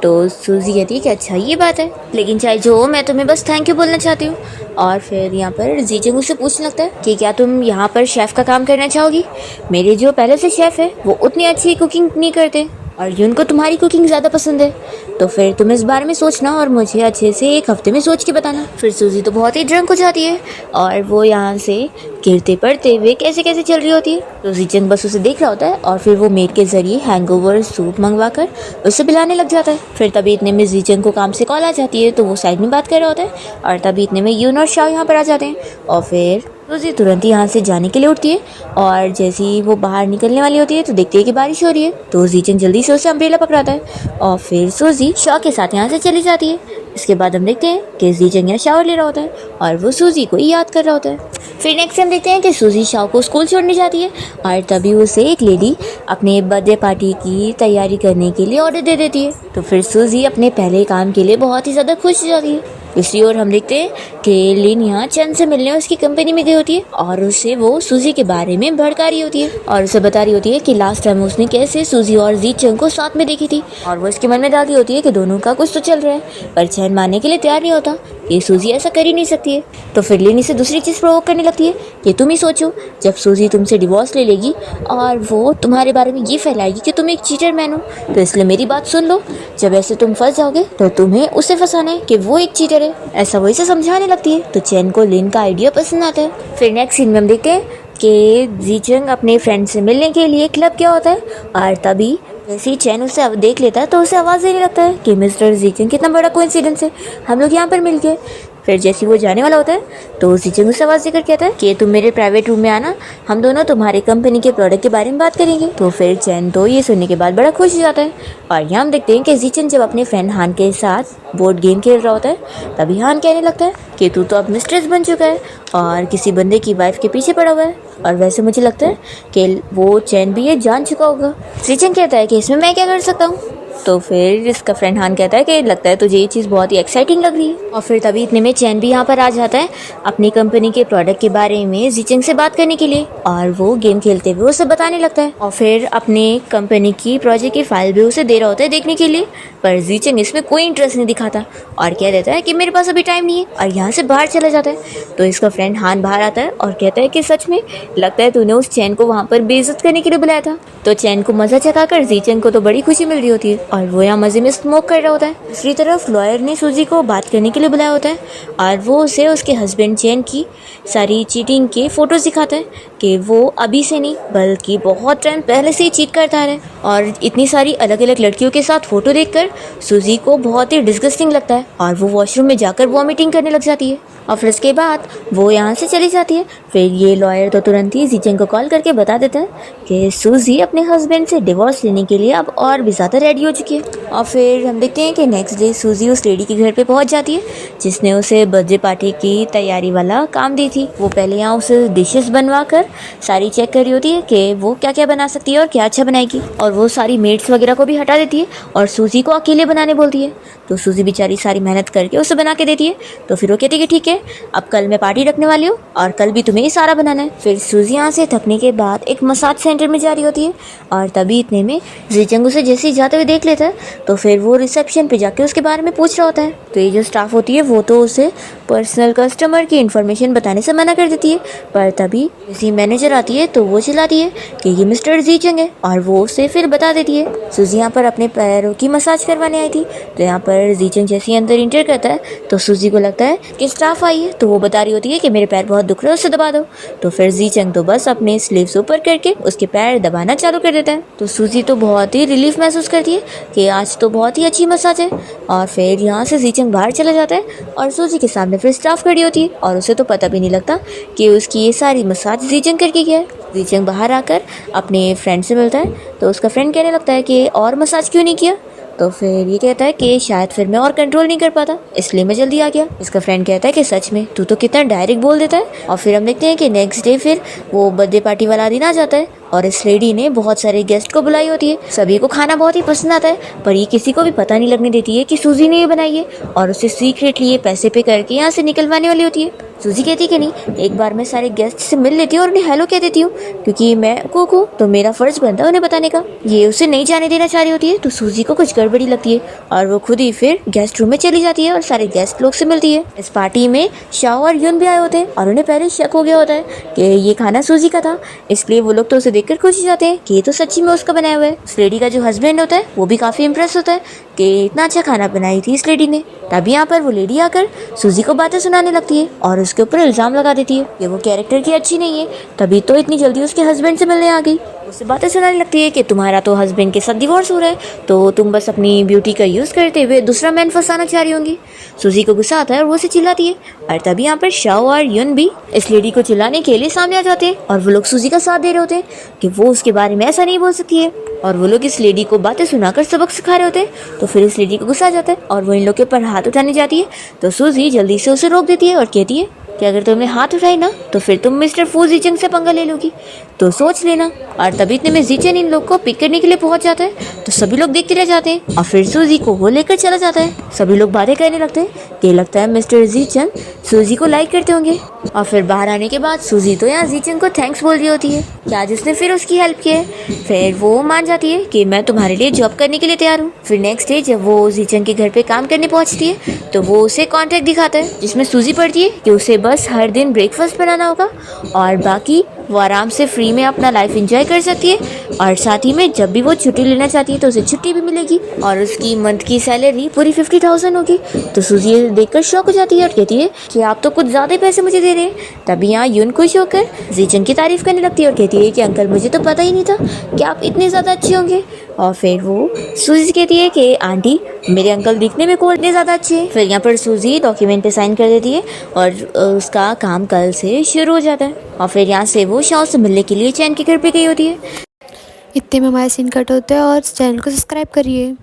तो सूजी कहती है कि अच्छा ये बात है, लेकिन चाहे जो हो मैं तुम्हें बस थैंक यू बोलना चाहती हूँ। और फिर यहाँ पर जीचंग उससे पूछने लगता है कि क्या तुम यहाँ पर शेफ़ का काम करना चाहोगी, मेरे जो पहले से शेफ़ है वो उतनी अच्छी कुकिंग नहीं करते और यून को तुम्हारी कुकिंग ज़्यादा पसंद है, तो फिर तुम इस बारे में सोचना और मुझे अच्छे से एक हफ्ते में सोच के बताना। फिर सूजी तो बहुत ही ड्रंक हो जाती है और वो यहाँ से गिरते पड़ते हुए कैसे कैसे चल रही होती है। तो जीचंग बस उसे देख रहा होता है और फिर वो मेड के जरिए हैंगओवर सूप मंगवा कर उसे पिलाने लग जाता है। फिर तभी इतने में जीचंग को काम से कॉल आ जाती है तो वो साइड में बात कर रहा होता है और तभी इतने में यून और शाओ यहाँ पर आ जाते हैं और फिर सूजी तुरंत ही यहाँ से जाने के लिए उठती है और जैसे ही वो बाहर निकलने वाली होती है तो देखती है कि बारिश हो रही है। तो जीचंग जल्दी से उसे अम्ब्रेला पकड़ाता है और फिर सूजी शाओ के साथ यहाँ से चली जाती है। इसके बाद हम देखते हैं कि जीचंग यहाँ शावर ले रहा होता है और वो सूजी को ही याद कर रहा होता है। फिर नेक्स्ट हम देखते हैं कि सूजी शाओ को स्कूल छोड़ने जाती है और तभी उसे एक लेडी अपने बर्थडे पार्टी की तैयारी करने के लिए ऑर्डर दे देती है। तो फिर सूजी अपने पहले काम के लिए बहुत ही ज़्यादा खुश हो जाती है। दूसरी ओर हम देखते हैं कि लिन यहाँ चंद से मिलने उसकी कंपनी में गई होती है और उससे वो सूजी के बारे में भड़का रही होती है और उसे बता रही होती है कि लास्ट टाइम उसने कैसे सूजी और जीचंग को साथ में देखी थी और वो इसके मन में डालती होती है कि दोनों का कुछ तो चल रहा है, पर चैन मानने के लिए तैयार नहीं होता कि सूजी ऐसा कर ही नहीं सकती है। तो फिर लिन इसे दूसरी चीज़ प्रोवोक करने लगती है कि तुम ही सोचो जब सूजी तुमसे डिवोर्स ले लेगी और वो तुम्हारे बारे में ये फैलाएगी कि तुम एक चीटर मैन हो, तो इसलिए मेरी बात सुन लो, जब ऐसे तुम फंस जाओगे तो तुम्हें उसे फंसाना है कि वो एक चीटर है। ऐसा वो इसे समझाने लगती है। तो चैन को लिन का आइडिया पसंद आता है। फिर नेक्स्ट सीन में हम देखते हैं कि जीचंग अपने फ्रेंड से मिलने के लिए क्लब गया होता है और तभी जैसे ही चैन उसे देख लेता है तो उसे आवाज़ देने लगता है कि मिस्टर जीचंग कितना बड़ा कोइंसिडेंस है, हम लोग यहाँ पर मिल गए। फिर जैसे ही वो जाने वाला होता है तो जीचंग उसे आवाज़ देकर कहता है कि तुम मेरे प्राइवेट रूम में आना, हम दोनों तुम्हारे कंपनी के प्रोडक्ट के बारे में बात करेंगे। तो फिर चैन तो ये सुनने के बाद बड़ा खुश हो जाता है। और यहाँ हम देखते हैं कि जीचंग जब अपने फ्रेंड हान के साथ बोर्ड गेम खेल रहा होता है तभी हान कहने लगता है कि तू तो अब मिस्ट्रेस बन चुका है और किसी बंदे की वाइफ के पीछे पड़ा हुआ है, और वैसे मुझे लगता है कि वो चैन भी ये जान चुका होगा। जीचंग कहता है कि इसमें मैं क्या कर सकता हूँ। तो फिर इसका फ्रेंड हान कहता है कि लगता है तुझे ये चीज़ बहुत ही एक्साइटिंग लग रही है। और फिर तभी इतने में चैन भी यहाँ पर आ जाता है अपनी कंपनी के प्रोडक्ट के बारे में जीचंग से बात करने के लिए, और वो गेम खेलते हुए उसे बताने लगता है और फिर अपने कंपनी की प्रोजेक्ट की फाइल भी उसे दे रहा होता है देखने के लिए। पर जीचंग इसमें कोई इंटरेस्ट नहीं दिखाता और कह देता है कि मेरे पास अभी टाइम नहीं है, और यहाँ से बाहर चला जाता है। तो इसका फ्रेंड हान बाहर आता है और कहता है कि सच में लगता है तूने उस चैन को वहाँ पर बेइज्जत करने के लिए बुलाया था। तो चैन को मजा चखाकर जीचंग को तो बड़ी खुशी मिल रही होती है और वो यहाँ मजे में स्मोक कर रहा होता है। दूसरी तरफ लॉयर ने सूजी को बात करने के लिए बुलाया होता है और वो उसे उसके हस्बैंड चैन की सारी चीटिंग के फोटोज दिखाता है कि वो अभी से नहीं बल्कि बहुत टाइम पहले से ही चीट करता है। और इतनी सारी अलग अलग लड़कियों के साथ फोटो देखकर सूजी को बहुत ही डिस्गस्टिंग लगता है और वो वॉशरूम में जाकर वॉमिटिंग करने लग जाती है। और फिर उसके बाद वो यहाँ से चली जाती है। फिर ये लॉयर तो तुरंत ही जीचंग को कॉल करके बता देता है कि सूजी अपने हस्बैंड से डिवोर्स लेने के लिए अब और भी ज़्यादा रेडी हो चुकी है। और फिर हम देखते हैं कि नेक्स्ट डे सूजी उस लेडी के घर पे पहुंच जाती है जिसने उसे बर्थडे पार्टी की तैयारी वाला काम दी थी। वो पहले यहाँ उसे डिशेस बनवा कर सारी चेक कर रही होती है कि वो क्या क्या बना सकती है और क्या अच्छा बनाएगी, और वो सारी मेड्स वगैरह को भी हटा देती है और सूजी को अकेले बनाने बोलती है। तो सूजी बेचारी सारी मेहनत करके उसे बना के देती है। तो फिर वो कहती है कि ठीक है, अब कल मैं पार्टी रखने वाली हूँ और कल भी तुम्हें ही सारा बनाना है। फिर सूजी यहाँ से थकने के बाद एक मसाज सेंटर में जा रही होती है और तभी इतने में जीचंग उसे जैसे ही जाते हुए देख लेता है तो फिर वो रिसेप्शन पे जाके उसके बारे में पूछ रहा होता है। तो ये जो स्टाफ होती है वो तो उसे पर्सनल कस्टमर की इन्फॉर्मेशन बताने से मना कर देती है। पर तभी किसी मैनेजर आती है तो वो चिल्लाती है कि ये मिस्टर जीचंग है और वो उसे फिर बता देती है। सूजी यहाँ पर अपने पैरों की मसाज करवाने आई थी। तो यहाँ पर जीचंग जैसे ही अंदर इंटर करता है तो सूजी को लगता है कि स्टाफ आई है, तो वो बता रही होती है कि मेरे पैर बहुत दुख रहे हैं, उसे दबा दो। तो फिर जीचंग तो बस अपने स्लीव्स ऊपर करके उसके पैर दबाना चालू कर देता है। तो सूजी तो बहुत ही रिलीफ महसूस करती है कि आज तो बहुत ही अच्छी मसाज है। और फिर यहाँ से जीचंग बाहर चला जाता है और सूजी के सामने फिर स्टाफ खड़ी होती है और उसे तो पता भी नहीं लगता कि उसकी ये सारी मसाज जीचंग करके गया है। जीचंग बाहर आकर अपने फ्रेंड से मिलता है तो उसका फ्रेंड कहने लगता है कि और मसाज क्यों नहीं किया। तो फिर ये कहता है कि शायद फिर मैं और कंट्रोल नहीं कर पाता इसलिए मैं जल्दी आ गया। इसका फ्रेंड कहता है कि सच में तू तो कितना डायरेक्ट बोल देता है। और फिर हम देखते हैं कि नेक्स्ट डे फिर वो बर्थडे पार्टी वाला दिन आ जाता है और इस लेडी ने बहुत सारे गेस्ट को बुलाई होती है। सभी को खाना बहुत ही पसंद आता है पर ये किसी को भी पता नहीं लगने देती है कि सूजी ने ये बनाई है और उसे सीक्रेटली ये पैसे पे करके यहाँ से निकलवाने वाली होती है। सूजी कहती है कि नहीं, एक बार मैं सारे गेस्ट से मिल लेती हूँ और उन्हें हेलो कह देती हूँ क्योंकि मैं कुक हूँ तो मेरा फर्ज बनता है उन्हें बताने का। ये उसे नहीं जाने देना चाह रही होती है तो सूजी को कुछ गड़बड़ी लगती है और वो खुद ही फिर गेस्ट रूम में चली जाती है और सारे गेस्ट लोग से मिलती है। इस पार्टी में शाओ और यून भी आए होते हैं और उन्हें पहले शक हो गया होता है कि ये खाना सूजी का था, इसलिए वो लोग तो उसे देखकर खुश हो जाते हैं कि ये तो सच्ची में उसका बनाया हुआ है। उस लेडी का जो हस्बैंड होता है वो भी काफी इम्प्रेस होता है कि इतना अच्छा खाना बनाई थी इस लेडी ने। तभी यहाँ पर वो लेडी आकर सूजी को बातें सुनाने लगती है और उसके ऊपर इल्जाम लगा देती है कि वो कैरेक्टर की अच्छी नहीं है, तभी तो इतनी जल्दी उसके हस्बैंड से मिलने आ गई। उससे बातें सुनाने लगती है कि तुम्हारा तो हस्बैंड के साथ डिवोर्स हो रहा है तो तुम बस अपनी ब्यूटी का यूज़ करते हुए दूसरा मैन फंसाना चाह रही होंगी। सूजी को गुस्सा आता है और वो उसे चिल्लाती है और तभी यहाँ पर शाओ और युन भी इस लेडी को चिल्लाने के लिए सामने आ जाते हैं और वो लोग सूजी का साथ दे रहे होते हैं कि वो उसके बारे में ऐसा नहीं बोल सकती है। और वो लोग इस लेडी को बातें सुनाकर सबक सिखा रहे होते हैं। तो फिर इस लेडी को गुस्सा आ जाता है और वो इन लोग के ऊपर हाथ उठाने जाती है तो सूजी जल्दी से उसे रोक देती है और कहती है कि अगर तुमने हाथ उठाई ना तो फिर तुम मिस्टर फू जीचंग से पंगा ले लोगी, तो सोच लेना। और तभी इतने में जीचंग इन लोग को पिक करने के लिए पहुंच जाता है तो सभी लोग देखते रह जाते हैं और फिर सूजी को वो लेकर चला जाता है। सभी लोग बातें करने लगते हैं कि लगता है मिस्टर जीचंग सूजी को लाइक करते होंगे। और फिर बाहर आने के बाद सूजी तो यहाँ जीचंग को थैंक्स बोल रही होती है कि आज उसने फिर उसकी हेल्प की है। फिर वो मान जाती है कि मैं तुम्हारे लिए जॉब करने के लिए तैयार हूँ। फिर नेक्स्ट डे जब वो जीचंग के घर पे काम करने पहुंचती है तो वो उसे कॉन्ट्रैक्ट दिखाता है जिसमें सूजी पढ़ती है कि उसे बस हर दिन ब्रेकफास्ट बनाना होगा और बाकी वो आराम से फ्री में अपना लाइफ एंजॉय कर सकती है और साथ ही में जब भी वो छुट्टी लेना चाहती है तो उसे छुट्टी भी मिलेगी और उसकी मंथ की सैलरी पूरी 50,000 होगी। तो सूजी ये देखकर शॉक हो जाती है और कहती है कि आप तो कुछ ज़्यादा ही पैसे मुझे दे रहे हैं। तभी यहाँ यून खुश होकर जीचंग की तारीफ करने लगती है और कहती है कि अंकल मुझे तो पता ही नहीं था कि आप इतने ज़्यादा अच्छे होंगे। और फिर वो सूजी से कहती है कि आंटी मेरे अंकल दिखने में को इतने ज़्यादा अच्छे हैं। फिर यहाँ पर सूजी डॉक्यूमेंट पे साइन कर देती है और उसका काम कल से शुरू हो जाता है। और फिर यहाँ से वो शाओ से मिलने के लिए चैन के घर पे गई होती है। इतने में हमारा सीन कट होता है और चैनल को सब्सक्राइब करिए।